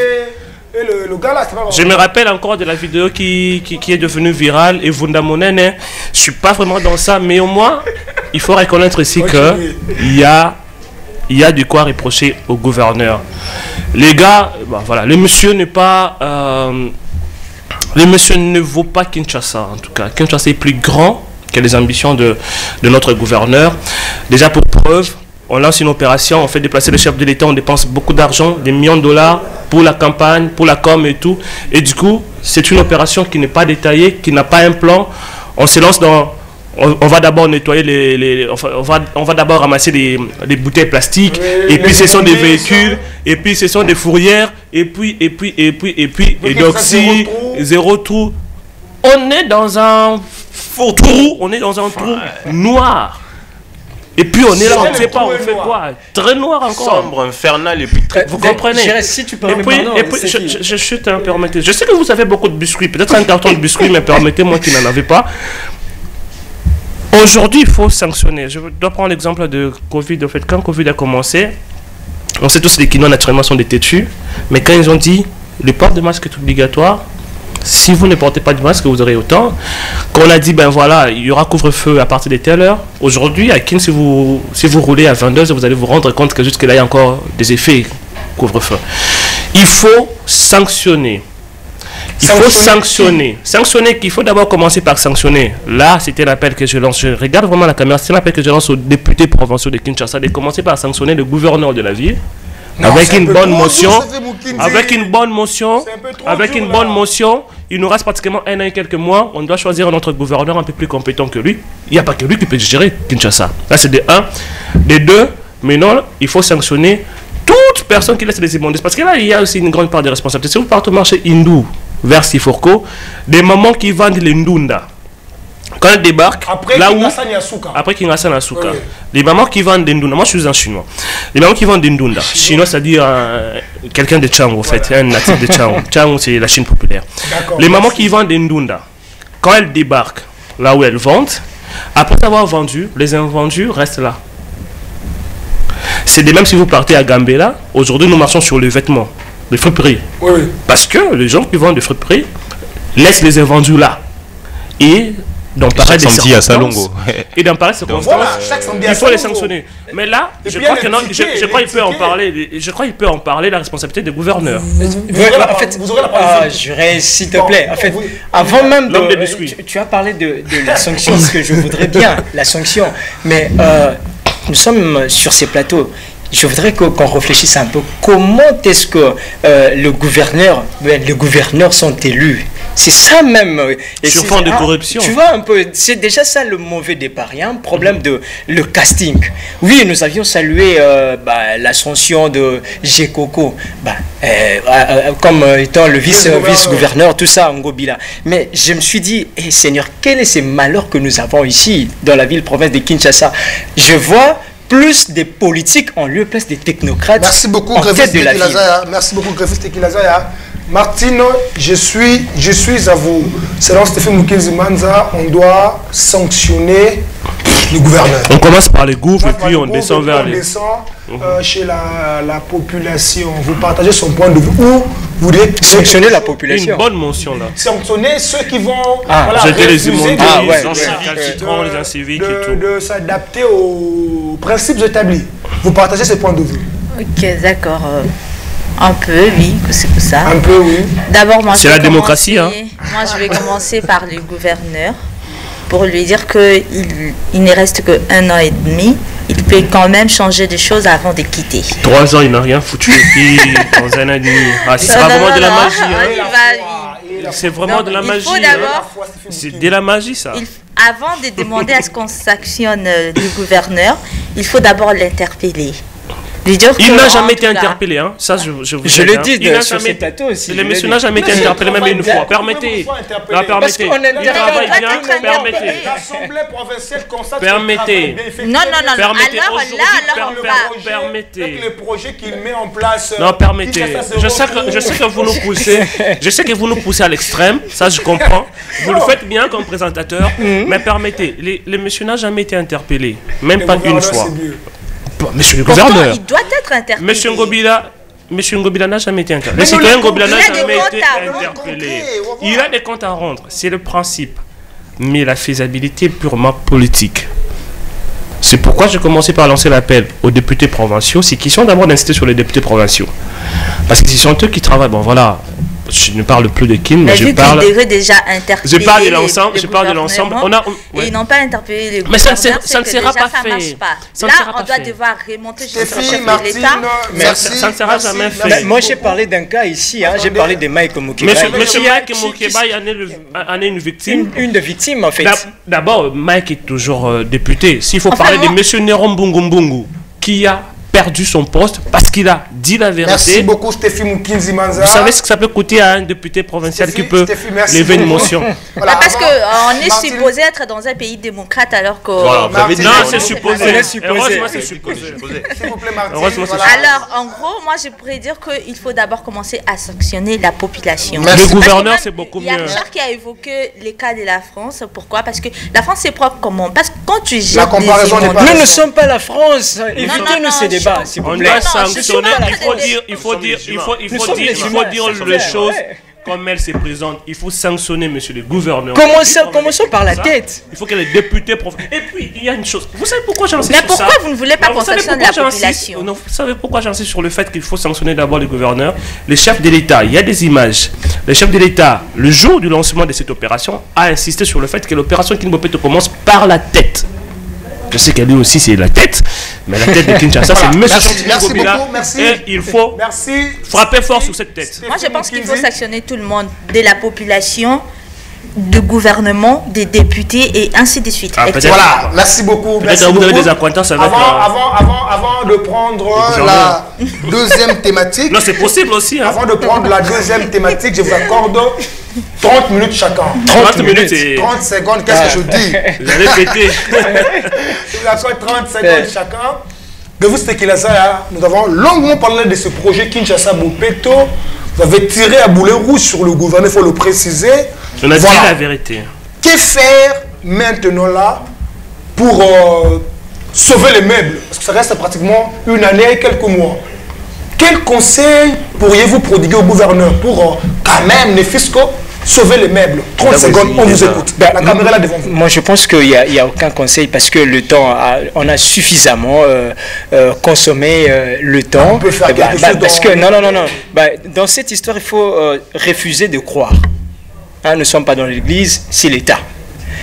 Le gars là, je me rappelle encore de la vidéo qui est devenue virale et Vunda Monene. Je suis pas vraiment dans ça, mais au moins, il faut reconnaître aussi qu'il y a de quoi reprocher au gouverneur. Les gars, le monsieur n'est pas... le monsieur ne vaut pas Kinshasa, en tout cas. Kinshasa est plus grand que les ambitions de notre gouverneur. Déjà pour preuve, on lance une opération, on fait déplacer le chef de l'État, on dépense beaucoup d'argent, des millions de dollars pour la campagne, pour la com et tout. Et du coup, c'est une opération qui n'est pas détaillée, qui n'a pas un plan. On se lance dans... On va d'abord nettoyer on va d'abord ramasser des bouteilles plastiques, et puis ce sont des véhicules, et puis ce sont des fourrières, et donc si zéro trou. On est dans un faux trou, on est dans un trou noir. Et puis on est là, on ne sait pas, on fait quoi? Très noir encore. Sombre, infernal, et puis très... Vous comprenez? Si tu permets, et puis je chute, permettez. Je sais que vous avez beaucoup de biscuits, peut-être un carton de biscuits, mais permettez-moi qui n'en avait pas. Aujourd'hui, il faut sanctionner. Je dois prendre l'exemple de Covid. En fait, quand Covid a commencé, on sait tous que les Kinois, naturellement, sont des têtus. Mais quand ils ont dit le port de masque est obligatoire, si vous ne portez pas de masque, vous aurez autant. Quand on a dit, ben voilà, il y aura couvre-feu à partir de telle heure. Aujourd'hui, à Kin, si vous roulez à 22h, vous allez vous rendre compte que jusque là, il y a encore des effets couvre-feu. Il faut sanctionner. Il faut sanctionner. Sanctionner, qu'il faut d'abord commencer par sanctionner. Là, c'était l'appel que je lance. Je regarde vraiment la caméra. C'est l'appel que je lance aux députés provinciaux de Kinshasa de commencer par sanctionner le gouverneur de la ville. Non, avec une bonne motion, il nous reste pratiquement 1 an et quelques mois. On doit choisir un autre gouverneur un peu plus compétent que lui. Il n'y a pas que lui qui peut gérer Kinshasa. Là, c'est de 1. De 2, mais non, il faut sanctionner toute personne qui laisse les immondices. Parce que là, il y a aussi une grande part de responsabilité. Si vous partez au marché hindou vers Siforko, des mamans qui vendent les ndunda. Quand elles débarquent, après Kinshasa Nasuka, oui. Les mamans qui vendent des ndunda, moi je suis un chinois, les mamans qui vendent des ndunda, chinois c'est-à-dire quelqu'un de Changu, en fait, un natif de Changu. Changu c'est la Chine populaire. Les mamans qui vendent des ndunda, quand elles débarquent là où elles vendent, après avoir vendu, les invendus restent là. C'est de même si vous partez à Gambela, aujourd'hui nous marchons sur les vêtements, les friperies. Oui. Parce que les gens qui vendent des friperies laissent les invendus là. Et dans pareil des circonstances, il faut les sanctionner. Mais là, je crois qu'il peut en parler. Je crois qu'il peut en parler la responsabilité des gouverneurs. En fait, j'aurais, s'il te plaît. En fait, avant même tu as parlé de la sanction, ce que je voudrais bien, la sanction. Mais nous sommes sur ces plateaux. Je voudrais qu'on réfléchisse un peu. Comment est-ce que les gouverneurs sont élus? C'est ça même. Sur fond de corruption. Tu vois un peu, c'est déjà ça le mauvais départ. Il y a un problème de le casting. Oui, nous avions salué l'ascension de Gekoko comme étant le vice-gouverneur, tout ça, Ngobila. Mais je me suis dit, Seigneur, quel est ce malheur que nous avons ici, dans la ville-province de Kinshasa? Je vois plus des politiques en lieu place des technocrates. Merci beaucoup, Grévis Tekilazaya. Merci beaucoup, Grévis Tekilazaya. Martine, je suis à vous. Selon Stéphane Mukinzimanza, on doit sanctionner le gouverneur. On commence par les gouffres et puis on descend vers les... chez la population. Vous partagez son point de vue ou vous voulez sanctionner la population? Une bonne mention là. Sanctionner ceux qui vont jeter les immondices, les inciviques et tout. De s'adapter aux principes établis. Vous partagez ce point de vue? Ok, d'accord. Un peu, oui, c'est pour ça. Un peu, oui. D'abord, moi, c'est la démocratie, hein. Moi, je vais commencer par le gouverneur pour lui dire qu'il ne reste que 1 an et demi. Il peut quand même changer des choses avant de quitter. 3 ans, il n'a rien foutu. Et puis, dans 1 an et demi. C'est vraiment de la magie. Hein. C'est vraiment de la magie. C'est de la magie, ça. Avant de demander à ce qu'on sanctionne le gouverneur, il faut d'abord l'interpeller. Il n'a jamais été interpellé, hein. Ça, je le dis sur ces plateaux aussi. Le monsieur n'a jamais été interpellé, même une fois. Permettez. Parce qu'on il travaille bien, permettez. L'Assemblée provinciale constate. Permettez. Non. Permettez. Alors, permettez. Avec les projets qu'il met en place. Non, permettez. Je sais que vous nous poussez. Je sais que vous nous poussez à l'extrême. Ça, je comprends. Vous le faites bien comme présentateur. Mais permettez. Le monsieur n'a jamais été interpellé. Même pas une fois. Monsieur le gouverneur, il doit être interpellé. Monsieur Ngobila n'a jamais été interpellé. Le citoyen Ngobila n'a jamais été interpellé. Il a des comptes à rendre, c'est le principe. Mais la faisabilité est purement politique. C'est pourquoi j'ai commencé par lancer l'appel aux députés provinciaux. C'est qu'ils sont d'abord d'insister sur les députés provinciaux. Parce que ce sont eux qui travaillent. Bon, voilà. Je ne parle plus de Kin, mais je parle. Déjà je parle de l'ensemble. Je parle de l'ensemble. Ils n'ont pas interpellé les gouverneurs. Mais ça ne sera pas fait. Là, on doit devoir remonter jusqu'au chef de l'État. Mais ça ne sera jamais fait. Moi, j'ai parlé d'un cas ici. J'ai parlé de Mike Mokeba. Monsieur Mike Mokeba en est une victime. Une de victime, en fait. D'abord, Mike est toujours député. S'il faut parler de monsieur Néron Mbungu, qui a perdu son poste parce qu'il a dit la vérité. Merci beaucoup, Stéphane Mukinzimanza. Vous savez ce que ça peut coûter à un député provincial qui peut lever une motion? Voilà, parce qu'on est supposé être dans un pays démocrate alors que... Voilà, non, c'est supposé. Heureusement, c'est supposé. S'il vous plaît, Martine. Alors, en gros, moi, je pourrais dire qu'il faut d'abord commencer à sanctionner la population. Le gouverneur, c'est beaucoup mieux. Il y a Richard qui a évoqué les cas de la France. Pourquoi? Parce que la France, c'est propre comment? Parce que quand tu jettes La comparaison n'est pas Nous ne raison. sommes pas la France. Évitez-nous non, ces débats, je s'il vous On plaît. doit non, sanctionner, il faut il faut dire les choses comme elles se présentent. Il faut sanctionner, monsieur le gouverneur. Commençons par la tête. Il faut que les députés... Et puis, il y a une chose. Vous savez pourquoi j'insiste Mais sur ça? pourquoi vous ne voulez pas Non, qu'on vous savez sanctionne pourquoi la j'insiste? population? Non, vous savez pourquoi j'insiste sur le fait qu'il faut sanctionner d'abord les gouverneurs, les chefs de l'État. Il y a des images. Le chef de l'État, le jour du lancement de cette opération, a insisté sur le fait que l'opération Kinbopeto commence par la tête. Je sais qu'elle lui aussi c'est la tête, mais la tête de Kinshasa Voilà. c'est monsieur Merci Chantilly Gobila, beaucoup, merci. et il faut Merci. frapper fort sur cette tête. Moi, je pense qu'il faut sanctionner tout le monde, de la population, du gouvernement, des députés et ainsi de suite. Ah, Et peut-être- Voilà, merci beaucoup. Peut-être Merci que vous avez beaucoup. des acquaintances avec... Avant de prendre la deuxième thématique, Non, c'est possible aussi. Hein. avant de prendre la deuxième thématique, je vous accorde 30 minutes chacun. 30 minutes et... 30 secondes, qu'est-ce que je dis? Vous allez péter. Je vous accorde 30 secondes chacun. De vous, c'était Kilasa, nous avons longuement parlé de ce projet Kinshasa Bopeto. Vous avez tiré à boulet rouge sur le gouvernement, il faut le préciser. On a dit Voilà. la vérité. Que faire maintenant là pour sauver les meubles? Parce que ça reste pratiquement une année et quelques mois. Quel conseil pourriez-vous prodiguer au gouverneur pour quand même, ne fût-ce que sauver les meubles? 30 secondes, on vous écoute. La caméra est là devant vous. Moi, je pense qu'il n'y a aucun conseil parce que le temps, on a suffisamment consommé le temps. On peut faire quelque chose parce dans- que, non. Dans cette histoire, il faut refuser de croire. Hein, nous ne sommes pas dans l'église, c'est l'État.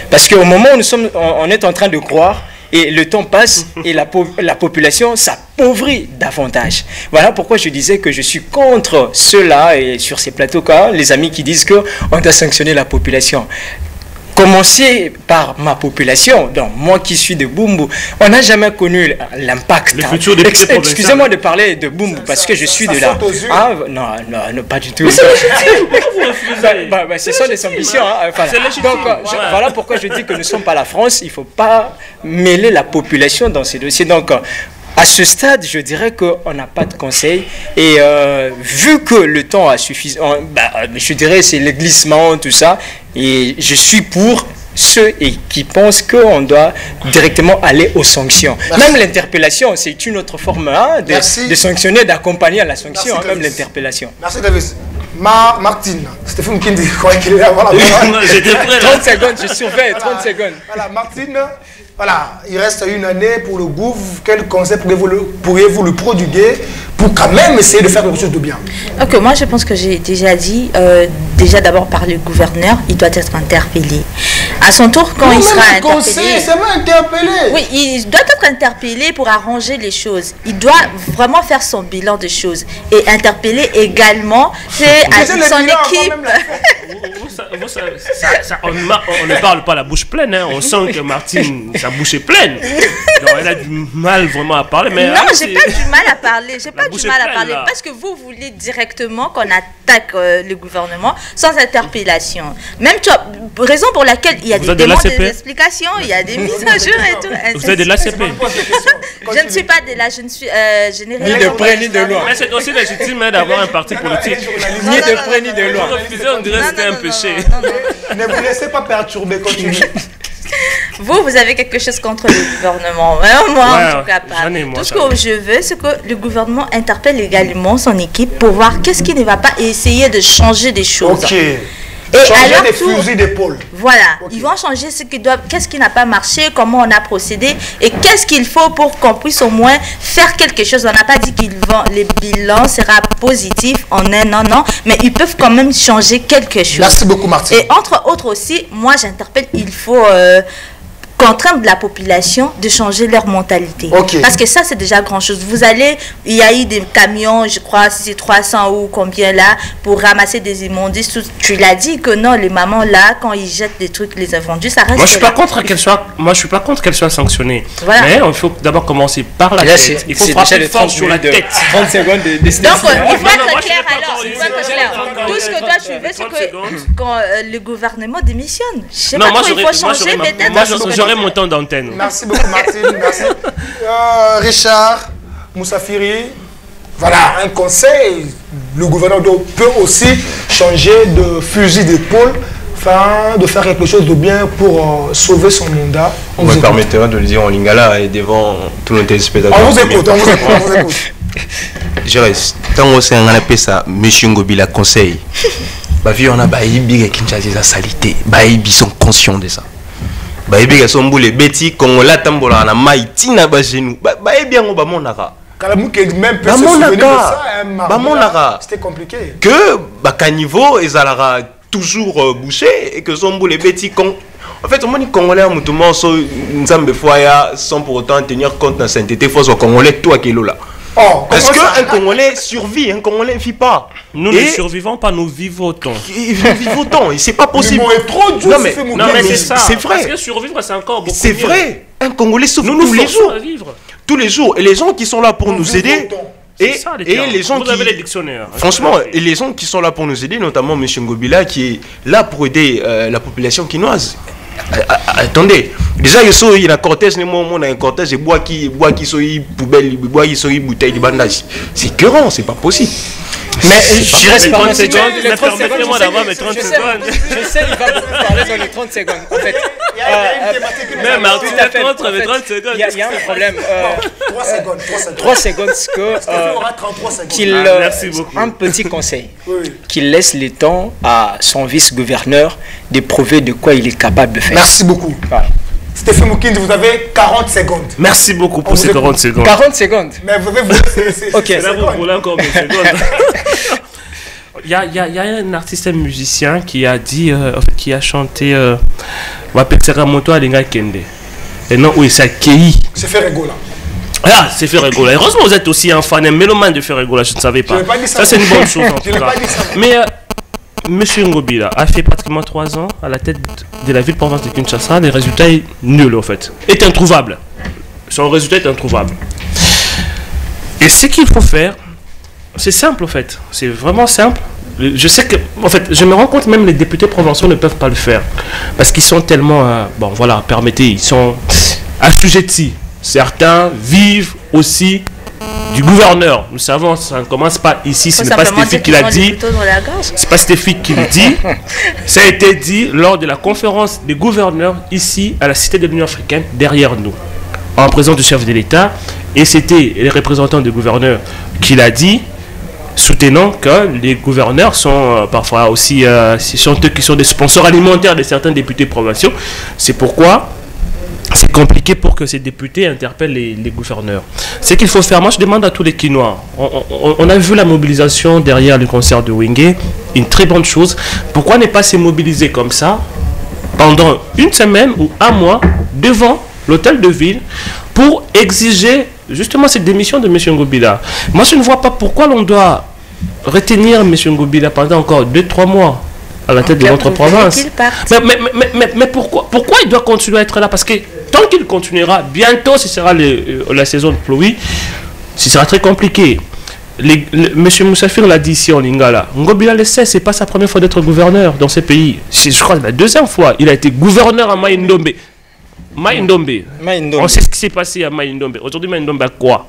Parce qu'au moment où on est en train de croire, et le temps passe et la population s'appauvrit davantage. Voilà pourquoi je disais que je suis contre ceux-là et sur ces plateaux, les amis qui disent qu'on doit sanctionner la population. Commencer par ma population, donc moi qui suis de Bumbu, on n'a jamais connu l'impact. Le futur député provincial. Excusez-moi de parler de Bumbu parce que je suis de là. saute aux yeux. Ah, non, pas du tout. Vous refusez. Ce sont des ambitions. Hein, voilà. C'est légitime. Donc, Ouais. voilà pourquoi je dis que nous ne sommes pas la France. Il ne faut pas mêler la population dans ces dossiers. Donc, à ce stade, je dirais qu'on n'a pas de conseil. Et vu que le temps a suffi, je dirais c'est le glissement, tout ça. Et je suis pour ceux qui pensent qu'on doit directement aller aux sanctions. Merci. Même l'interpellation, c'est une autre forme de sanctionner, d'accompagner à la sanction, Merci, même Davis. l'interpellation. Merci Davis. Martine, Stéphane Kindi, croyez qu'il est là. Voilà, J'étais prêt là. 30 secondes, je surveille, 30 secondes. Voilà, Martine, voilà, il reste une année pour le gouv. Quel conseil pourriez-vous le prodiguer pour quand même essayer de faire quelque chose de bien? Ok, moi je pense que j'ai déjà dit, déjà d'abord par le gouverneur, il doit être interpellé. À son tour, quand il sera interpellé... C'est même interpellé. Oui, il doit être interpellé pour arranger les choses. Il doit vraiment faire son bilan de choses. Et interpeller également son équipe. On ne parle pas la bouche pleine. Hein. On sent que Martine, sa bouche est pleine. Donc, elle a du mal vraiment à parler. Mais Non, j'ai pas du mal à parler. J'ai pas bouche du est mal à pleine, parler. là. Parce que vous voulez directement qu'on attaque le gouvernement sans interpellation. Même, tu as raison pour laquelle il y a Vous des êtes de demandes, l'ACP? des explications, il y a des mises à jour et tout. vous êtes de l'ACP. Je ne suis pas de là, je n'ai Ni de près ni de loin. Mais c'est aussi légitime hein, d'avoir un parti politique. Ni de près ni de loin. Vous refusez, on dirait que c'était un péché. Ne vous laissez pas perturber, continuez. Vous avez quelque chose contre le gouvernement. Moi, Ouais, en tout cas, pas. j'en ai, moi, Tout ce j'en ai. que je veux, c'est que le gouvernement interpelle également son équipe pour voir qu'est-ce qui ne va pas et essayer de changer des choses. Ok. Et à Changer leur des tour, fusils d'épaule. voilà, Ok. ils vont changer ce qui doit, qu'est-ce qui n'a pas marché, comment on a procédé et qu'est-ce qu'il faut pour qu'on puisse au moins faire quelque chose. On n'a pas dit les bilans sera positif en un an, non, mais ils peuvent quand même changer quelque chose. Merci beaucoup, Martine. Et entre autres aussi, moi j'interpelle, il faut contraindre la population de changer leur mentalité. Ok. Parce que ça, c'est déjà grand-chose. Vous allez, il y a eu des camions, je crois, si c'est 300 ou combien là, pour ramasser des immondices. Tu l'as dit que non, les mamans là, quand ils jettent des trucs, les invendus, ça reste Moi, je suis là. pas contre qu'elle soit. Moi, je suis pas contre qu'elle soit sanctionnée. Voilà. Mais il faut d'abord commencer par la Là, tête. Il faut c'est frapper déjà fort sur la tête. 30 secondes de Donc, il faut Non, être moi, je clair suis pas alors. d'accord. Il faut être clair. Tout ce que toi tu veux, c'est 30 que secondes. quand le gouvernement démissionne. Je sais Non, pas moi, trop, il j'aurais faut changer peut-être. j'aurais mon temps d'antenne. Merci beaucoup, Martine. Merci. Richard Moussafiri, voilà un conseil. Le gouvernement peut aussi changer de fusil d'épaule de faire quelque chose de bien pour sauver son mandat. On me permettra de le dire en lingala et devant tous nos téléspectateurs. On vous écoute, on vous écoute. Je reste. Tant que on a appelé ça, M. Ngobila conseil. Bavi on a baïbi qui a sa salité. Baïbi sont conscients de ça. Baïbi sont boulés bêtis quand on l'a tambola na maïti na ba genou. Baïbi on ba monaka. Même peut se souvenir de ça. C'était compliqué. Que caniveau et zalara toujours bouché et que son boulé bêtis quand en fait, on dit Congolais, sans pour autant tenir compte de la sainteté, il faut que Congolais, toi qui es là. Parce qu'un Congolais survit, un Congolais ne vit pas. Nous ne survivons pas, nous vivotons. Vivotons, et c'est pas possible. Le mot est trop dur. Non, mais c'est ça. C'est vrai. Parce que survivre, c'est encore beaucoup mieux. C'est vrai. Un Congolais souffre tous les jours. Tous les jours. Et les gens qui sont là pour nous aider. Et les gens vous avez les dictionnaires. Franchement, et les gens qui sont là pour nous aider, notamment M. Ngobila, qui est là pour aider la population quinoise. Attendez, déjà il y a un cortège, un cortège, bois qui sont poubelle, bois qui sont bouteille de bandage. C'est écœurant, c'est pas possible. Mais je reste par 30 secondes. Permettez-moi d'avoir mes 30 secondes. Je sais, il va vous parler dans les 30 secondes. En fait, même Martin, 30 secondes. Il y a un problème. 3 secondes, un petit conseil. Qu'il laisse le temps à son vice-gouverneur de prouver de quoi il est capable de faire. Merci beaucoup. Stéphane Moukinde, vous avez 40 secondes. Merci beaucoup pour ces 40 secondes. 40 secondes. Mais vous avez ok, là vous roulez encore des secondes. Il y a un artiste, un musicien qui a dit, qui a chanté Wapetseramoto Alinga Kende. Et non, oui, c'est accueilli. C'est Ferregola. Ah, c'est Ferregola. Heureusement, vous êtes aussi un fan, un mélomane de Ferregola, je ne savais pas. Ça, c'est une bonne chose en tout cas. Mais Monsieur Ngobila a fait pratiquement 3 ans à la tête de la ville-province de Kinshasa. Les résultats sont nuls en fait. Est introuvable. Son résultat est introuvable. Et ce qu'il faut faire, c'est simple en fait. C'est vraiment simple. Je sais que, en fait, je me rends compte même les députés provinciaux ne peuvent pas le faire. Parce qu'ils sont tellement, bon voilà, permettez, ils sont assujettis. Certains vivent aussi du gouverneur. Nous savons, ça ne commence pas ici, ce n'est pas Stéphane qui l'a dit. C'est pas Stéphane qui le dit. Ça a été dit lors de la conférence des gouverneurs ici à la Cité de l'Union africaine, derrière nous, en présence du chef de l'État. Et c'était les représentants des gouverneurs qui l'a dit, soutenant que les gouverneurs sont parfois aussi sont eux qui sont des sponsors alimentaires de certains députés provinciaux. C'est pourquoi c'est compliqué pour que ces députés interpellent les gouverneurs. Ce qu'il faut faire, moi je demande à tous les Quinois, on a vu la mobilisation derrière le concert de Wenge, une très bonne chose. Pourquoi ne pas se mobiliser comme ça pendant une semaine ou un mois devant l'hôtel de ville pour exiger justement cette démission de M. Ngobila? Moi je ne vois pas pourquoi l'on doit retenir M. Ngobila pendant encore 2-3 mois à la tête de notre province. Mais pourquoi il doit continuer à être là? Parce que tant qu'il continuera, bientôt ce sera la saison de pluie, ce sera très compliqué. M. Moussafir l'a dit ici en Lingala. Ngobila le sait, ce n'est pas sa première fois d'être gouverneur dans ce pays. Je crois que la 2e fois, il a été gouverneur à Maïndombe. On sait ce qui s'est passé à Maïndombe. Aujourd'hui, Maïndombe a quoi?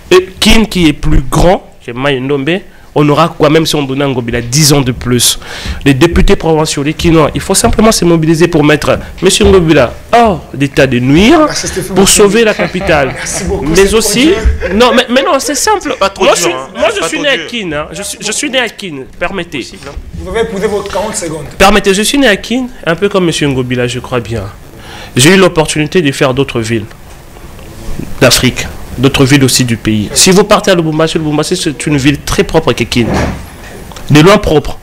Et Kin qui est plus grand que Maïndombe, on aura quoi même si on donnait à Ngobila 10 ans de plus. Les députés provinciaux, les Quinois, il faut simplement se mobiliser pour mettre M. Ngobila hors d'état de nuire pour sauver la capitale. Mais aussi, non, mais non, c'est simple. Moi, je suis né à Kin. Hein. Je suis né à Kin. Permettez. Vous avez posé vos 40 secondes. Permettez, je suis né à Kin, un peu comme M. Ngobila, je crois bien. J'ai eu l'opportunité de faire d'autres villes d'Afrique, d'autres villes aussi du pays. Si vous partez à Lubumbashi, c'est une ville très propre à Kin. De loin propre.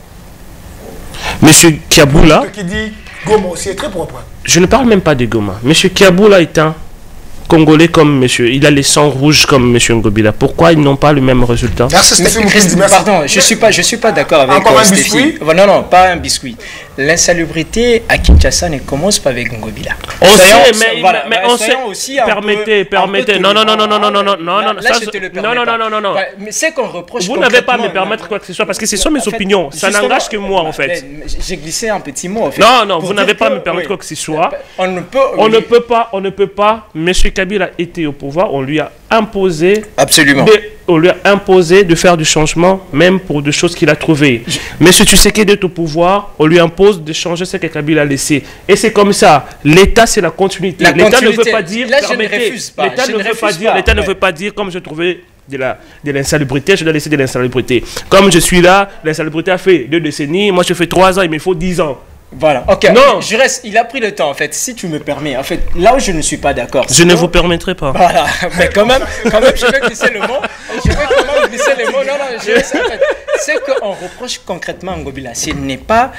Monsieur Kiaboula... Qui dit Goma aussi est très propre. Je ne parle même pas de Goma. Monsieur Kiaboula est un Congolais comme monsieur. Il a les sangs rouges comme monsieur Ngobila. Pourquoi ils n'ont pas le même résultat? Pardon, je suis pas d'accord avec encore un biscuit? Non, pas un biscuit. L'insalubrité à Kinshasa ne commence pas avec Ngobila. On sait, mais on sait aussi. Permettez. Non. Mais c'est qu'on reproche. Vous n'avez pas à me permettre quoi que ce soit parce que ce sont mes opinions. Ça n'engage que moi en fait. J'ai glissé un petit mot en fait. Non, vous n'avez pas à me permettre quoi que ce soit. On ne peut pas. Monsieur Kabila était au pouvoir, on lui a imposé absolument imposé de faire du changement, même pour des choses qu'il a trouvées. Monsieur Tshisekedi est au pouvoir, on lui impose de changer ce que Kabila a laissé. Et c'est comme ça. L'État, c'est la continuité. L'État ne veut pas dire... Là, je ne refuse pas. L'État ne veut pas dire, comme je trouvais de l'insalubrité, je dois laisser de l'insalubrité. Comme je suis là, l'insalubrité a fait 2 décennies, moi je fais 3 ans, il me faut 10 ans. Voilà, ok. Non. Je reste, il a pris le temps, en fait, si tu me permets. En fait, là où je ne suis pas d'accord. Je ne vous permettrai pas. Voilà, mais quand même, je vais glisser le mot. Je vais quand même glisser le mot. Non, je laisse, en fait. C'est qu'on reproche concrètement à Ngobila, ce n'est pas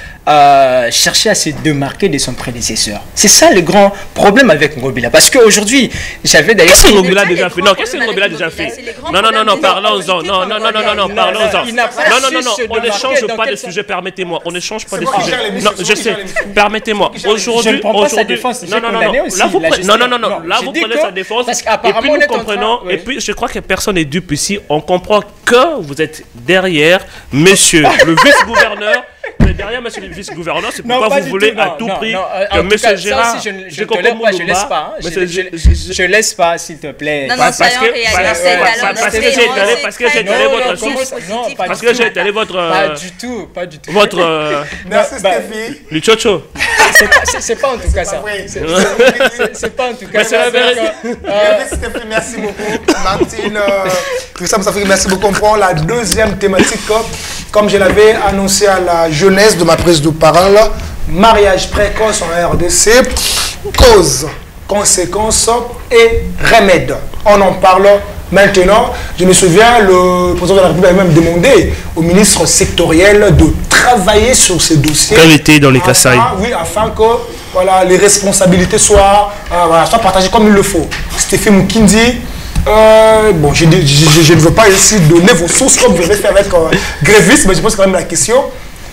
chercher à se démarquer de son prédécesseur. C'est ça le grand problème avec Ngobila. Parce qu'aujourd'hui, j'avais d'ailleurs... Qu'est-ce que Ngobila déjà fait? Non, qu'est-ce que Ngobila déjà fait? Non, parlons-en. Non, parlons-en. Non, on ne change pas de sujet, permettez-moi. On ne change pas de sujet. Non, je sais. Permettez-moi. Aujourd'hui, là vous prenez sa défense. Et puis nous comprenons. Et puis je crois que personne n'est dupe ici. On comprend que vous êtes derrière Monsieur le vice-gouverneur. Derrière Monsieur le vice-gouverneur, c'est pourquoi vous voulez à tout prix que Monsieur Gérard. Je ne laisse pas. Je laisse pas, s'il te plaît. Parce que j'ai étalé votre source. Parce que j'ai étalé votre. Pas du tout. Votre. Merci Stéphie. Le chocho. C'est pas en tout cas ça. C'est pas en tout cas ça. Stéphie, merci beaucoup. Martine, merci beaucoup. On prend la deuxième thématique. Comme je l'avais annoncé à la jeunesse de ma prise de parole, mariage précoce en RDC, cause, conséquences et remèdes. On en parle maintenant. Je me souviens, le président de la République avait même demandé au ministre sectoriel de travailler sur ces dossiers. Quel était dans les Kasaï? Oui, afin que voilà, les responsabilités soient partagées comme il le faut. Stéphie Mukindi. Bon, je ne veux pas ici donner vos sources comme vous avez fait avec Grévis, mais je pose quand même la question.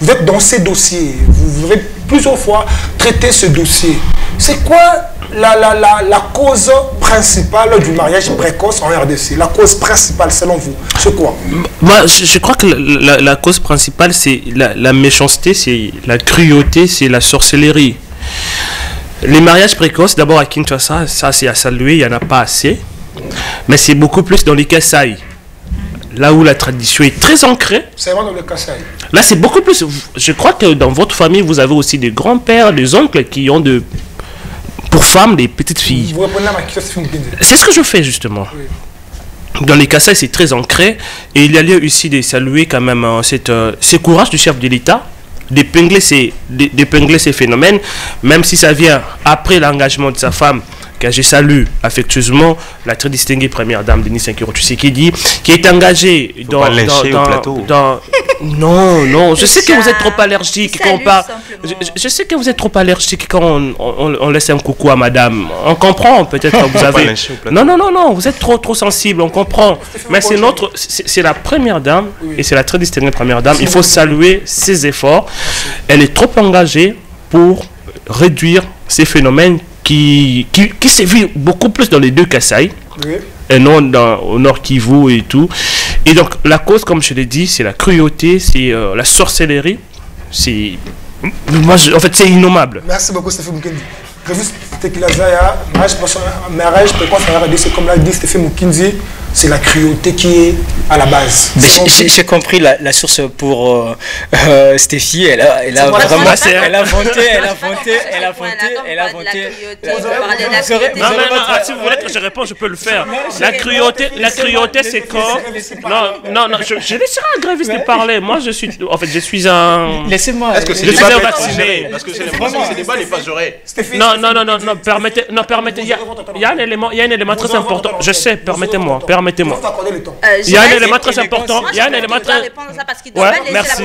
Vous êtes dans ces dossiers, vous avez plusieurs fois traité ce dossier. C'est quoi la cause principale du mariage précoce en RDC? La cause principale selon vous, c'est quoi? Moi, je crois que la cause principale, c'est la méchanceté, c'est la cruauté, c'est la sorcellerie. Les mariages précoces, d'abord à Kinshasa, ça c'est à saluer, il n'y en a pas assez. Mais c'est beaucoup plus dans les Kasaï, là où la tradition est très ancrée. C'est vraiment dans les Kasaï. Là, c'est beaucoup plus. Je crois que dans votre famille, vous avez aussi des grands-pères, des oncles qui ont pour femmes des petites filles. Vous répondez à ma question. C'est ce que je fais justement. Oui. Dans les Kasaï, c'est très ancré. Et il y a lieu ici de saluer quand même ce courage du chef de l'État d'épingler ces phénomènes, même si ça vient après l'engagement de sa femme. Que je salue affectueusement la très distinguée première dame Denis Sankiro Tshisekedi, qui est engagée dans non, je sais que vous êtes trop allergique quand on parle. Je sais que vous êtes trop allergique quand on laisse un coucou à madame. On comprend peut-être que vous avez. Non, vous êtes trop sensible, on comprend. Mais c'est la première dame et c'est la très distinguée première dame. Il faut saluer ses efforts. Elle est trop engagée pour réduire ces phénomènes qui sévit beaucoup plus dans les deux Kasaï, oui, et non au Nord Kivu et tout. Et donc la cause, comme je l'ai dit, c'est la cruauté, c'est la sorcellerie. En fait, c'est innommable. Merci beaucoup, Stéphane Mukendi. Mariage précoce, c'est comme l'a dit Stéphane Mukendi, c'est la cruauté qui est à la base. J'ai compris la source pour Stéphie. Elle a vraiment, elle a inventé. Non, si vous voulez que je réponde, je peux le faire. La cruauté, c'est quand. Non, je laisserai un gréviste de parler. Moi, je suis un. Laissez-moi. Est-ce que c'est débat vacciné? Parce que ce débat n'est pas géré. Non, permettez. Il y a un élément très important. Je sais, permettez-moi. Il y a un élément très important. Il y a un élément très. Ouais, merci.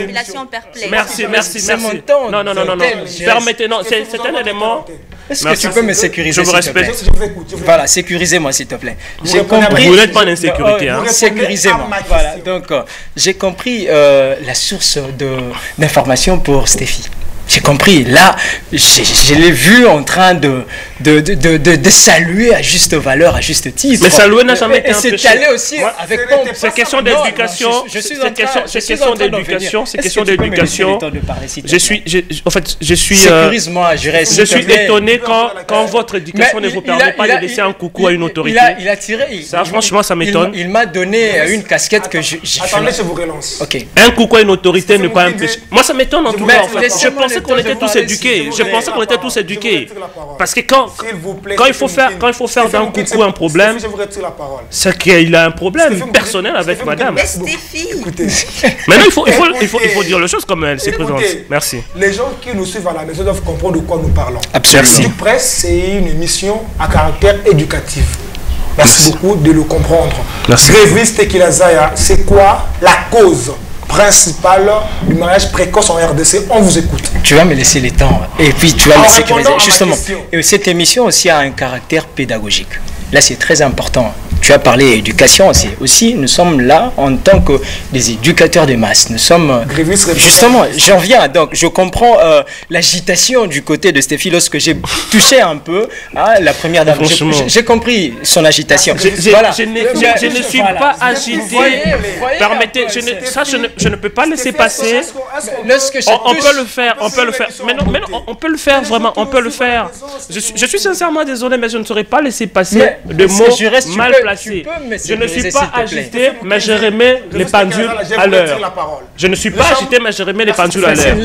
Merci. Non. Permettez, non, c'est un élément. Est-ce que tu peux me sécuriser? Je vous respecte. Voilà, sécurisez-moi s'il te plaît. J'ai compris. Vous n'êtes pas en insécurité. Sécurisez-moi. Voilà, donc j'ai compris la source d'information pour Stéphie. J'ai compris. Là, je l'ai vu en train de de saluer à juste valeur, à juste titre. Mais saluer n'a jamais été un péché. Et c'est allé aussi avec pompe. C'est question d'éducation. C'est question d'éducation. C'est question d'éducation. Je suis étonné quand votre éducation ne vous permet pas de laisser un coucou à une autorité. Il a tiré. Ça, franchement, ça m'étonne. Il m'a donné une casquette que j'ai. Attendez, je vous relance. Un coucou à une autorité n'est pas un péché. Moi, ça m'étonne en tout cas. Je pensais qu'on était tous éduqués. Parce que quand il faut faire d'un coucou un problème, c'est qu'il a un problème personnel avec madame. Maintenant, il faut dire les choses comme elle s'est présente. Merci. Les gens qui nous suivent à la maison doivent comprendre de quoi nous parlons. Absolument. Éduc Presse, c'est une émission à caractère éducatif. Merci beaucoup de le comprendre. Gréviste et Kilazaya, c'est quoi la cause principale du mariage précoce en RDC? On vous écoute. Tu vas me laisser le temps et puis tu vas me sécuriser. Justement, et cette émission aussi a un caractère pédagogique. Là, c'est très important. Tu as parlé éducation, c'est aussi, nous sommes là en tant que des éducateurs de masse. Nous sommes, justement, j'en viens, donc je comprends l'agitation du côté de Stéphie lorsque j'ai touché un peu la première dame. J'ai compris son agitation. Je ne suis pas agité. Permettez, je ne peux pas laisser passer. On peut le faire. Mais non, on peut le faire vraiment, on peut le faire. Je suis sincèrement désolé, mais je ne saurais pas laisser passer de mots mal placés. Je ne suis pas agité, mais je remets les pendules à l'heure. Je ne suis pas agité, mais je remets les pendules à l'heure.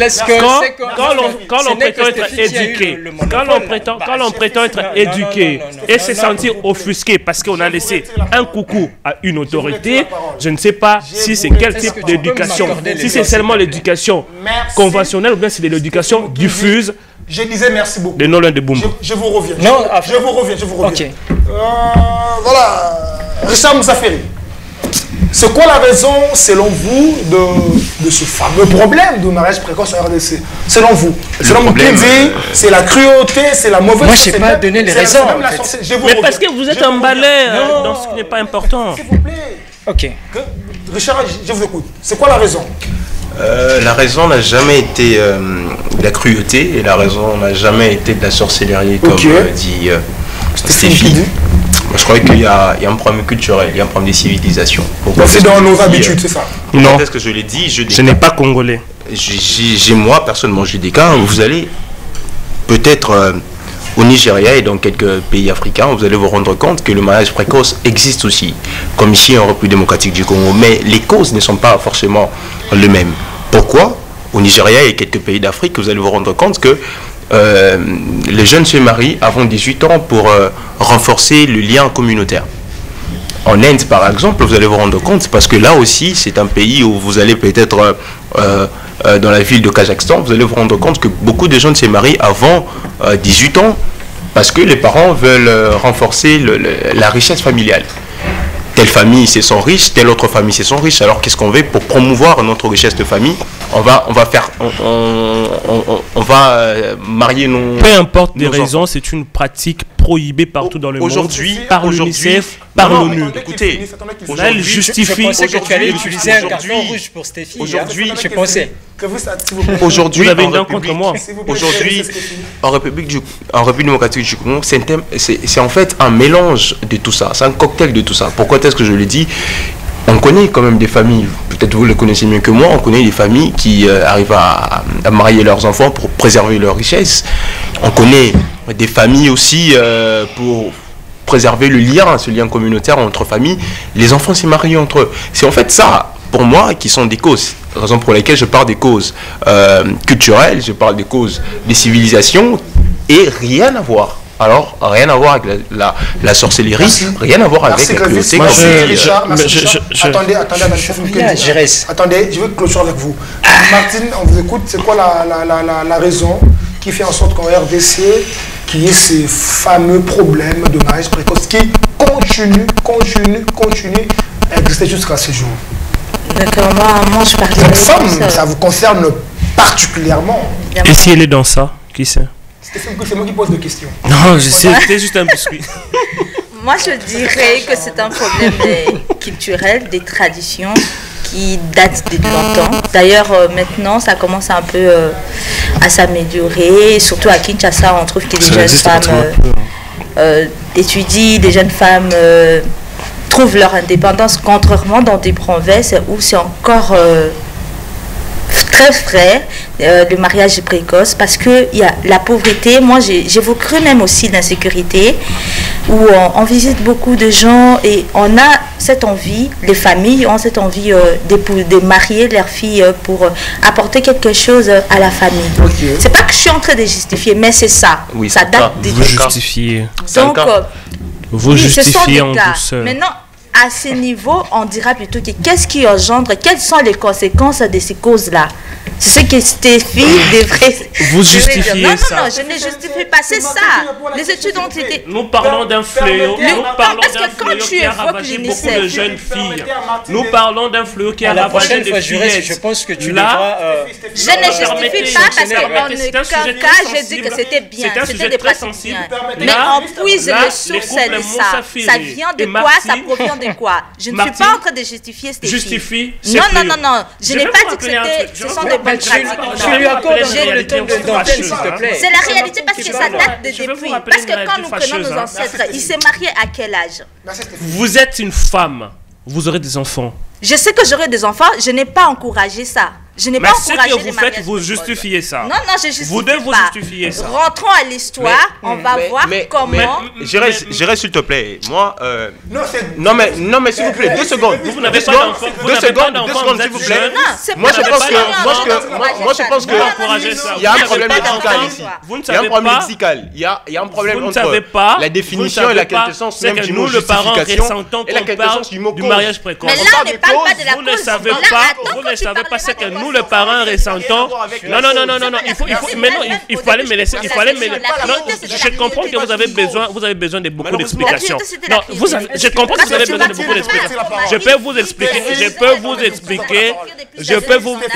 Quand l'on prétend être éduqué, quand l'on prétend être éduqué et se sentir offusqué parce qu'on a laissé un coucou à une autorité, je ne sais pas si c'est quel type d'éducation. Si c'est seulement l'éducation conventionnelle ou bien c'est de l'éducation diffuse. Je disais merci beaucoup. De Nolan de Bumbo. Je vous reviens. Non, je vous reviens. Ok. Voilà. Richard Moussaferi. C'est quoi la raison, selon vous, de ce fameux problème de mariage précoce en RDC? Selon vous. Selon vous, c'est la cruauté, c'est la mauvaise... Moi, je n'ai pas donné les raisons. Mais parce que vous êtes emballé dans ce qui n'est pas important. S'il vous plaît. Ok. Richard, je vous écoute. C'est quoi la raison? La raison n'a jamais été de la cruauté et la raison n'a jamais été de la sorcellerie, comme dit Stéphie. Moi, je crois qu'il y a un problème culturel, il y a un problème de civilisation. C'est dans nos habitudes, c'est ça? Non. Est-ce que je l'ai dit? Je n'ai pas congolais. Moi, personnellement, je dis quand vous allez peut-être au Nigeria et dans quelques pays africains, vous allez vous rendre compte que le mariage précoce existe aussi, comme ici en République démocratique du Congo. Mais les causes ne sont pas forcément les mêmes. Pourquoi? Au Nigeria et quelques pays d'Afrique, vous allez vous rendre compte que les jeunes se marient avant 18 ans pour renforcer le lien communautaire. En Inde, par exemple, vous allez vous rendre compte, parce que là aussi, c'est un pays où vous allez peut-être, dans la ville de Kazakhstan, vous allez vous rendre compte que beaucoup de jeunes se marient avant 18 ans, parce que les parents veulent renforcer la richesse familiale. Telle famille, c'est son riche, telle autre famille, c'est son riche. Alors, qu'est-ce qu'on fait pour promouvoir notre richesse de famille? On va marier nos... Peu importe les raisons, c'est une pratique prohibée partout dans le monde. Par l'UNICEF, par l'ONU. Écoutez, elle justifie... Je pensais que tu allais utiliser un carton rouge pour Stéphie. Aujourd'hui, je pensais. Aujourd'hui, vous avez une dent contre moi. Aujourd'hui, en République démocratique du Congo, c'est en fait un mélange de tout ça. C'est un cocktail de tout ça. Pourquoi est-ce que je le dis? On connaît quand même des familles, peut-être vous le connaissez mieux que moi, on connaît des familles qui arrivent à marier leurs enfants pour préserver leur richesse. On connaît des familles aussi pour préserver le lien, ce lien communautaire entre familles. Les enfants se marient entre eux. C'est en fait ça, pour moi, qui sont des causes. Raison pour laquelle je parle des causes culturelles, je parle des causes des civilisations et rien à voir. Alors, rien à voir avec la sorcellerie, rien à voir avec la cruauté. Attendez, je veux clôturer avec vous. Martine, on vous écoute, c'est quoi la raison qui fait en sorte qu'en RDC, qu'il y ait ces fameux problèmes de mariage précoce qui continuent à exister jusqu'à ce jour? D'accord, moi je parlais Cette femme, ça vous concerne particulièrement. Et si elle est dans ça, qui sait? C'est moi qui pose des questions. Non, c'était juste un biscuit. Moi, je dirais que c'est un problème culturel, des traditions qui datent de longtemps. D'ailleurs, maintenant, ça commence un peu à s'améliorer. Surtout à Kinshasa, on trouve que les jeunes femmes étudient, des jeunes femmes trouvent leur indépendance, contrairement dans des provinces où c'est encore très frais, le mariage précoce, parce qu'il y a la pauvreté. Moi, j'évoquerai même aussi l'insécurité, où on visite beaucoup de gens et on a cette envie, les familles ont cette envie de marier leurs filles pour apporter quelque chose à la famille. Okay. C'est pas que je suis en train de justifier, mais c'est ça. Oui, ça date de vous justifiez. Donc, vous justifiez en douceur. Maintenant, à ce niveau, on dira plutôt que qu'est-ce qui engendre, quelles sont les conséquences de ces causes-là. C'est ce que Stéphie devrait... Vous justifiez non, ça. Non, je ne justifie pas, c'est ça. Les études ont été... Nous parlons d'un fléau, parce que quand tu qui a ravagé beaucoup de jeunes filles. Nous parlons d'un fléau qui a ravagé des fillettes. Je pense que tu devras... Je ne justifie pas parce qu'en aucun cas, je dis que c'était bien. C'était des pratiques bien. Mais on puise le source de ça. Ça vient de quoi? Ça provient de quoi? Je ne suis pas en train de justifier Stéphie. Justifie. Non. Je n'ai pas dit que ce sont des bonnes pratiques. Je lui accorde le temps d'antenne, s'il te plaît. C'est la réalité parce que ça date de depuis. Parce que quand nous prenons nos ancêtres, ils se mariaient à quel âge? Vous êtes une femme. Vous aurez des enfants. Je sais que j'aurai des enfants. Je n'ai pas encouragé ça. Je n'ai pas encouragé ce que vous faites, vous justifiez ça. Non, je justifie vous deux, vous justifiez ça. Rentrons à l'histoire. On va voir comment... J'irai, s'il te plaît. Moi... Non, mais s'il vous plaît, 2 secondes. Vous n'avez pas d'enfant. 2 secondes, s'il vous plaît. Moi, je pense que il y a un problème lexical ici. Il y a un problème lexical. Il y a un problème entre la définition et la quintessence même du mot justification et la quintessence du mot cause. Du mariage précoce. Mais là, on ne parle pas de la cause. Vous ne savez pas ce que nous, les parents, ressentons. Non. Il fallait me laisser. Je comprends que vous avez besoin de beaucoup d'explications. Non, je comprends que vous avez besoin de beaucoup d'explications. Je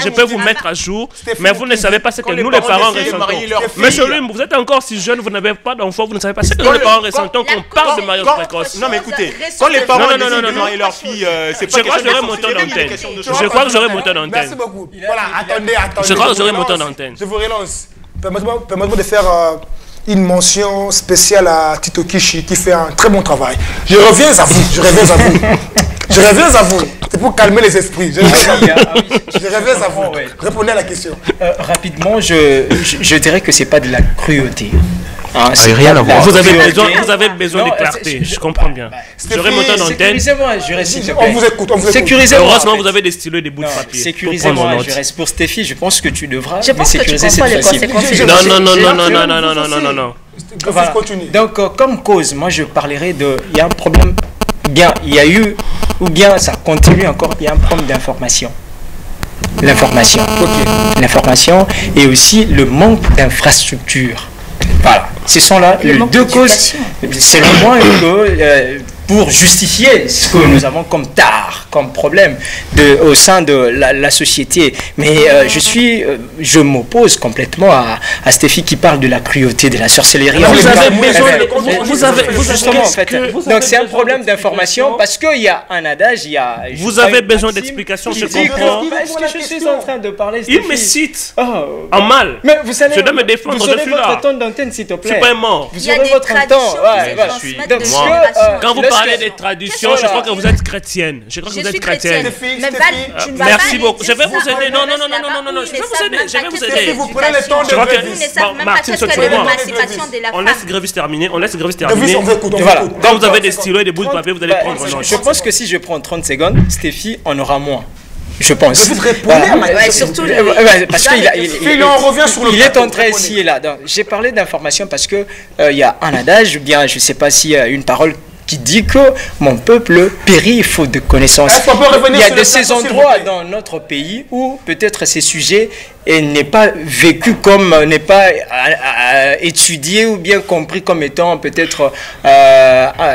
peux vous mettre à jour, mais vous ne savez pas ce que nous, les parents, ressentons. Monsieur Lum, vous êtes encore si jeune, vous n'avez pas d'enfant, vous ne savez pas ce que nous, les parents, ressentons quand on parle de mariage précoce. Non, mais écoutez, quand les parents décident de marier leur fille, c'est pas quelque chose de... Je crois que j'aurai mon temps d'antenne. Merci beaucoup. Voilà, attendez. Je crois que j'aurai mon temps d'antenne. Je vous relance. Permettez-moi de faire une mention spéciale à Tito Kishi qui fait un très bon travail. Je reviens à vous. C'est pour calmer les esprits. Je reviens à vous. Répondez à la question. Rapidement, je dirais que c'est pas de la cruauté. Rien à voir. Vous avez besoin de clarté, je comprends bien. J'aurai mon temps d'antenne. Sécurisez-moi, juriste, s'il te plaît. On vous écoute. Sécurisez-moi. Heureusement, vous avez des stylos et des bouts de papier. Sécurisez-moi, juriste. Pour Stéphie, je pense que tu devras sécuriser cette fois-ci. Non. Voilà. Donc, comme cause, moi, je parlerai de... Il y a un problème, bien, il y a eu, ou bien ça continue encore, il y a un problème d'information. L'information et aussi le manque d'infrastructures. Voilà, ce sont là les deux causes, selon moi, pour justifier ce que nous avons comme tard, comme problème au sein de la société. Mais je m'oppose complètement à Stéphie qui parle de la cruauté, de la sorcellerie. Vous avez justement, en fait. Donc c'est un problème d'information parce qu'il y a un adage, vous avez besoin d'explications, je comprends. Est-ce que je suis en train de parler, Stéphie? Il me cite en mal. Mais vous savez, je dois me défendre, je suis là. Vous aurez votre temps d'antenne, s'il te plaît. Je suis pas mort. Vous aurez votre temps. Quand vous parlez des traditions, je crois que vous êtes chrétienne. Je crois que vous êtes chrétienne. Merci beaucoup. Je vais vous aider. Non. Je vais vous aider. Vous prenez le temps de Martine, on laisse Grévis terminer. Voilà. Quand vous avez des stylos et des bouts de papier, vous allez prendre note. Je pense que si je prends 30 secondes, Stéphie en aura moins. Je pense. Vous répondez à ma question. Surtout parce qu'il est entré ici et là. J'ai parlé d'information parce que il y a un adage, ou bien je ne sais pas s'il y a une parole qui dit que mon peuple périt faute de connaissances. Il y a de ces endroits dans notre pays où peut-être ces sujets n'est pas vécu comme, n'est pas étudié ou bien compris comme étant peut-être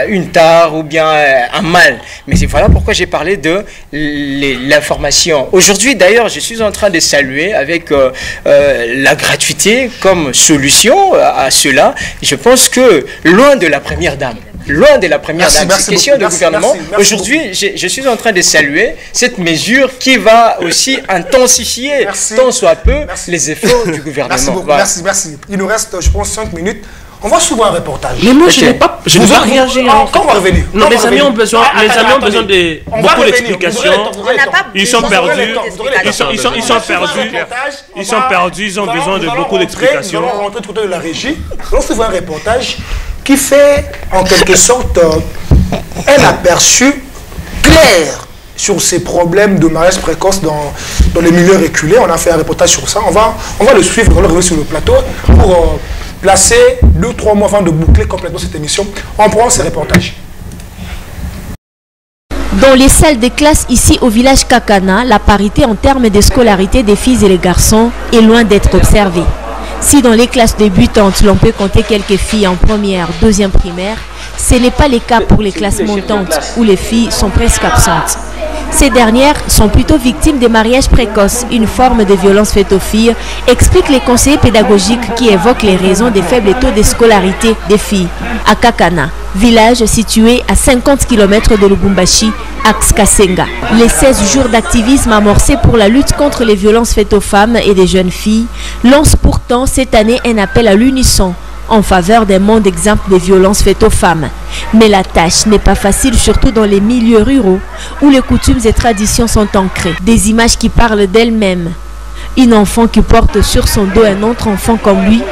une tare ou bien un mal. Mais c'est voilà pourquoi j'ai parlé de l'information. Aujourd'hui d'ailleurs, je suis en train de saluer avec la gratuité comme solution à cela. Je pense que loin de la première dame, loin de la première dame. Merci Question beaucoup. de gouvernement. Aujourd'hui, je suis en train de saluer cette mesure qui va aussi intensifier, tant soit peu, les efforts du gouvernement. Merci beaucoup, Voilà. merci. Il nous reste, je pense, 5 minutes. On va souvent un reportage. Mais moi, je n'ai pas réagi. Quand on va revenir. Non, les amis ont besoin de beaucoup d'explications. Ils sont perdus. Ils sont perdus. Ils ont besoin de beaucoup d'explications. Nous allons rentrer du côté de la régie. Nous allons suivre un reportage qui fait, en quelque sorte, un aperçu clair sur ces problèmes de mariage précoce dans les milieux reculés. On a fait un reportage sur ça. On va le suivre, on va le revenir sur le plateau pour placer 2-3 mois avant de boucler complètement cette émission. On prend ces reportages. Dans les salles de classe ici au village Kakana, la parité en termes de scolarité des filles et les garçons est loin d'être observée. Si dans les classes débutantes, l'on peut compter quelques filles en première, deuxième primaire, ce n'est pas le cas pour les classes montantes où les filles sont presque absentes. Ces dernières sont plutôt victimes des mariages précoces, une forme de violence faite aux filles, expliquent les conseillers pédagogiques qui évoquent les raisons des faibles taux de scolarité des filles. À Kakana, village situé à 50 km de Lubumbashi, axe Kasenga. Les 16 jours d'activisme amorcés pour la lutte contre les violences faites aux femmes et des jeunes filles lancent pourtant cette année un appel à l'unisson en faveur d'un monde exempt des violences faites aux femmes. Mais la tâche n'est pas facile, surtout dans les milieux ruraux, où les coutumes et traditions sont ancrées. Des images qui parlent d'elles-mêmes. Une enfant qui porte sur son dos un autre enfant comme lui,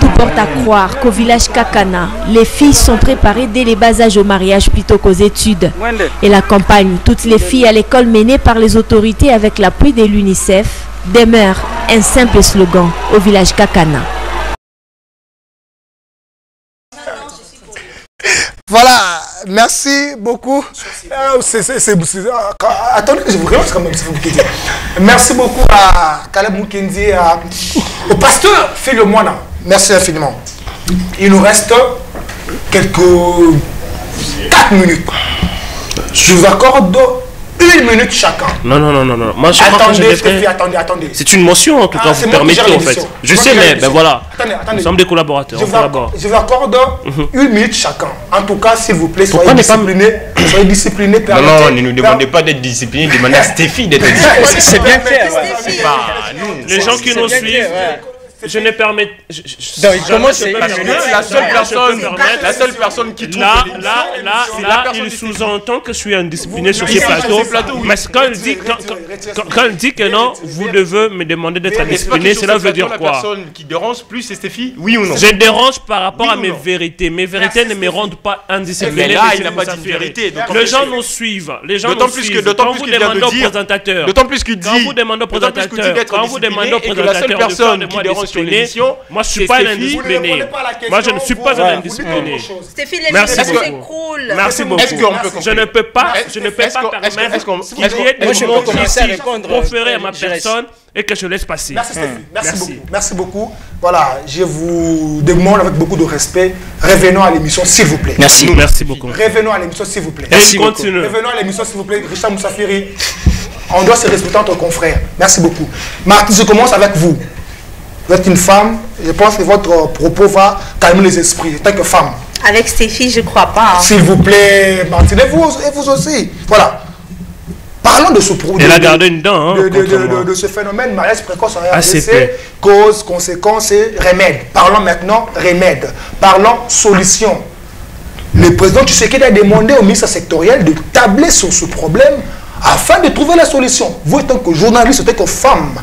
tout porte à croire qu'au village Kakana, les filles sont préparées dès les bas âges au mariage plutôt qu'aux études. Elle accompagne toutes les filles à l'école menée par les autorités avec l'appui de l'UNICEF. Demeure un simple slogan au village Kakana. Voilà, merci beaucoup. Attendez, je vous relance quand même, si vous pouvez dire. Merci beaucoup à Caleb Mukendi, au pasteur Phil Moana. Merci infiniment. Il nous reste quelques 4 minutes. Je vous accorde 1 minute chacun. Non. Moi, Attendez. C'est une motion, en tout cas, vous permettez, en fait. Je sais, mais ben voilà. Nous sommes des collaborateurs. Je vous accorde 1 minute chacun. En tout cas, s'il vous plaît, soyez disciplinés. Soyez disciplinés. Non, ne nous demandez pas d'être disciplinés, demandez à Stéphie d'être disciplinée. C'est bien clair. Les gens qui nous suivent. Je ne permets. La seule personne qui trouve. Là, il sous-entend que je suis indiscipliné sur ces plateaux. Mais quand il dit que non, vous devez me demander d'être indiscipliné, cela veut dire quoi? La personne qui dérange plus, c'est Stéphie, oui ou non? Je dérange par rapport à mes vérités. Mes vérités ne me rendent pas indiscipliné. Mais là, il n'a pas dit vérité. Les gens nous suivent. D'autant plus qu'il vient de dire. D'autant plus qu'il dit. Quand vous demandez au présentateur, que la seule personne qui dérange sur l'émission, moi je suis pas un indiscipliné. Moi je ne suis pas un indiscipliné. Stéphie, l'émission s'écroule. Merci beaucoup. Je ne peux pas permettre qu'il y ait des mots proférés à ma personne et que je laisse passer. Merci Stéphie. Merci beaucoup. Voilà, je vous demande avec beaucoup de respect, revenons à l'émission s'il vous plaît. Merci beaucoup. Revenons à l'émission s'il vous plaît. Revenons à l'émission s'il vous plaît. Richard Moussafiri, on doit se respecter entre confrères. Merci beaucoup. Martine, je commence avec vous. Vous êtes une femme, je pense que votre propos va calmer les esprits, en tant que femme. Avec Stéphie, je ne crois pas. S'il vous plaît, Martine, et vous aussi. Voilà. Parlons de ce problème. Elle a gardé une dent. De ce phénomène, mariage précoce en RDC, cause, conséquences et remèdes. Parlons maintenant remèdes. Parlons solutions. Le président Tshisekedi a demandé au ministre sectoriel de tabler sur ce problème afin de trouver la solution. Vous, en tant que journaliste, en tant que femme,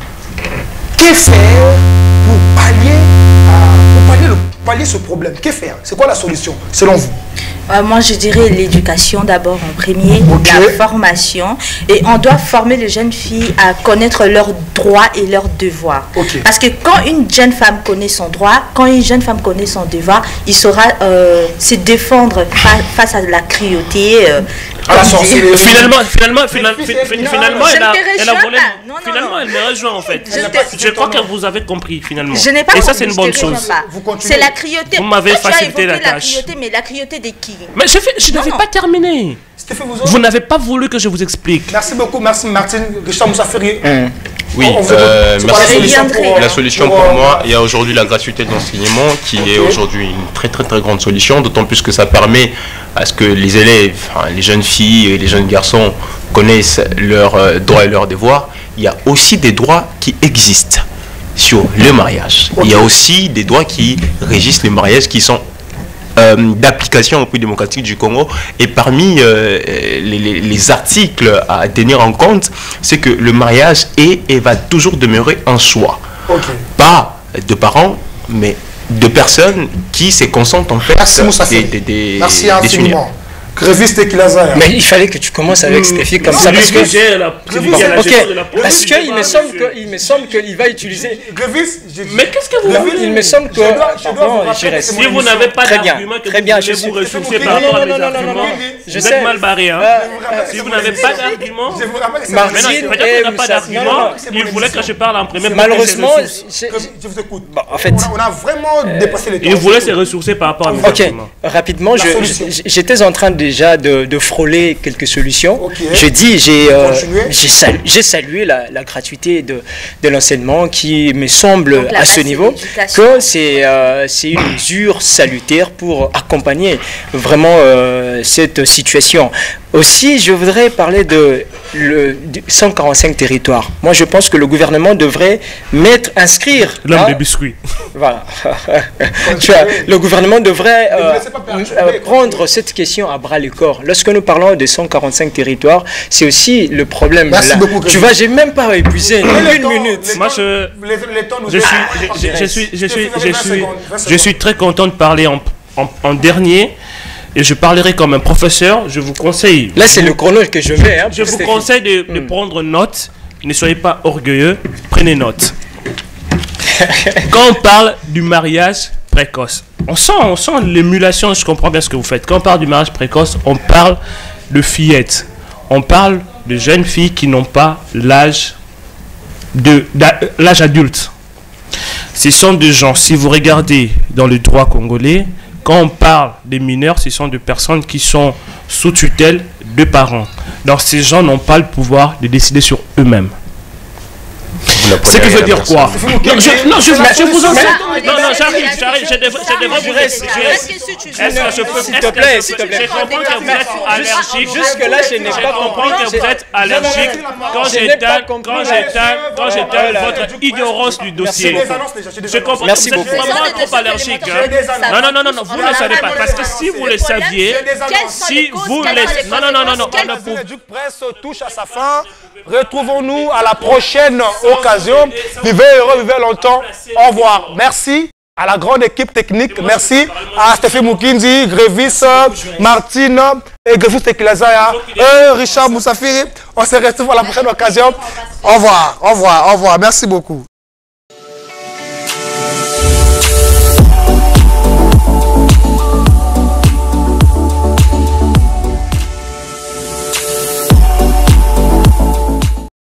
que faire pour pallier ce problème? Que faire? C'est quoi la solution, selon vous? Moi, je dirais l'éducation d'abord en premier, la formation. Et on doit former les jeunes filles à connaître leurs droits et leurs devoirs. Parce que quand une jeune femme connaît son droit, quand une jeune femme connaît son devoir, il saura se défendre face à la cruauté. Finalement, elle me rejoint en fait. Je crois que vous avez compris finalement. Et ça, c'est une bonne chose. C'est la cruauté. Vous m'avez facilité la tâche. Mais la cruauté de qui? Mais je n'avais pas terminé. Vous n'avez pas voulu que je vous explique. Merci beaucoup, merci Martine. Richard Moussafiri. Oui, merci. La solution pour moi, il y a aujourd'hui la gratuité de l'enseignement qui est aujourd'hui une très grande solution, d'autant plus que ça permet à ce que les élèves, les jeunes filles et les jeunes garçons connaissent leurs droits et leurs devoirs, il y a aussi des droits qui existent sur le mariage. Il y a aussi des droits qui régissent le mariage qui sont d'application au République démocratique du Congo. Et parmi les articles à tenir en compte, c'est que le mariage est et va toujours demeurer un choix. Pas de parents, mais de personnes qui se consentent en fait des infiniment. Gréviste et Kilaza. Mais il fallait que tu commences avec Stéphie comme ça parce que parce qu'il me semble qu'il va utiliser. Mais qu'est-ce que vous voulez? Il me semble que si vous n'avez pas d'argument, très bien, je vous ressourcer par rapport à mes arguments. Vous êtes mal barré. Si vous n'avez pas d'argument, Martine, peut-être qu'on n'a pas d'argument. Il voulait que je parle en premier. Malheureusement, je vous écoute. En fait, on a vraiment dépassé les temps. Il voulait se ressourcer par rapport à mes arguments. Rapidement, j'étais en train déjà de frôler quelques solutions. Je dis, j'ai salué la gratuité de l'enseignement qui me semble à ce niveau que c'est une mesure salutaire pour accompagner vraiment cette situation. Aussi, je voudrais parler de 145 territoires. Moi, je pense que le gouvernement devrait inscrire... L'homme des biscuits. Voilà. Le gouvernement devrait prendre cette question à bras le corps. Lorsque nous parlons de 145 territoires, c'est aussi le problème. Merci beaucoup. Tu vois, j'ai même pas épuisé une minute. Moi, je suis très content de parler en dernier. Et je parlerai comme un professeur. Je vous conseille. Là, c'est le chrono que je mets. Je vous conseille de prendre note. Ne soyez pas orgueilleux. Prenez note. Quand on parle du mariage précoce, on sent l'émulation. Je comprends bien ce que vous faites. Quand on parle du mariage précoce, on parle de fillettes. On parle de jeunes filles qui n'ont pas l'âge adulte. Ce sont des gens, si vous regardez dans le droit congolais, quand on parle des mineurs, ce sont des personnes qui sont sous tutelle de parents. Donc ces gens n'ont pas le pouvoir de décider sur eux-mêmes. Ce qui veut dire quoi? Je vous en prie. Non, j'arrive. Je devrais vous expliquer. S'il te plaît. Je comprends que vous êtes allergique. Jusque-là, je n'ai pas compris. Que vous êtes allergique quand j'éteins votre ignorance du dossier. Je comprends que vous êtes vraiment trop allergique. Non, vous ne le savez pas. Parce que si vous le saviez, non. Duc Presse touche à sa fin. Retrouvons-nous à la prochaine occasion. Vivez heureux, vivez longtemps. Au revoir. Merci à la grande équipe technique. Merci à Stéphie Mukindi, Grévis, Martine et Grévis Tekilazaya, Richard Moussafiri. On se retrouve à la prochaine occasion. Au revoir. Merci beaucoup.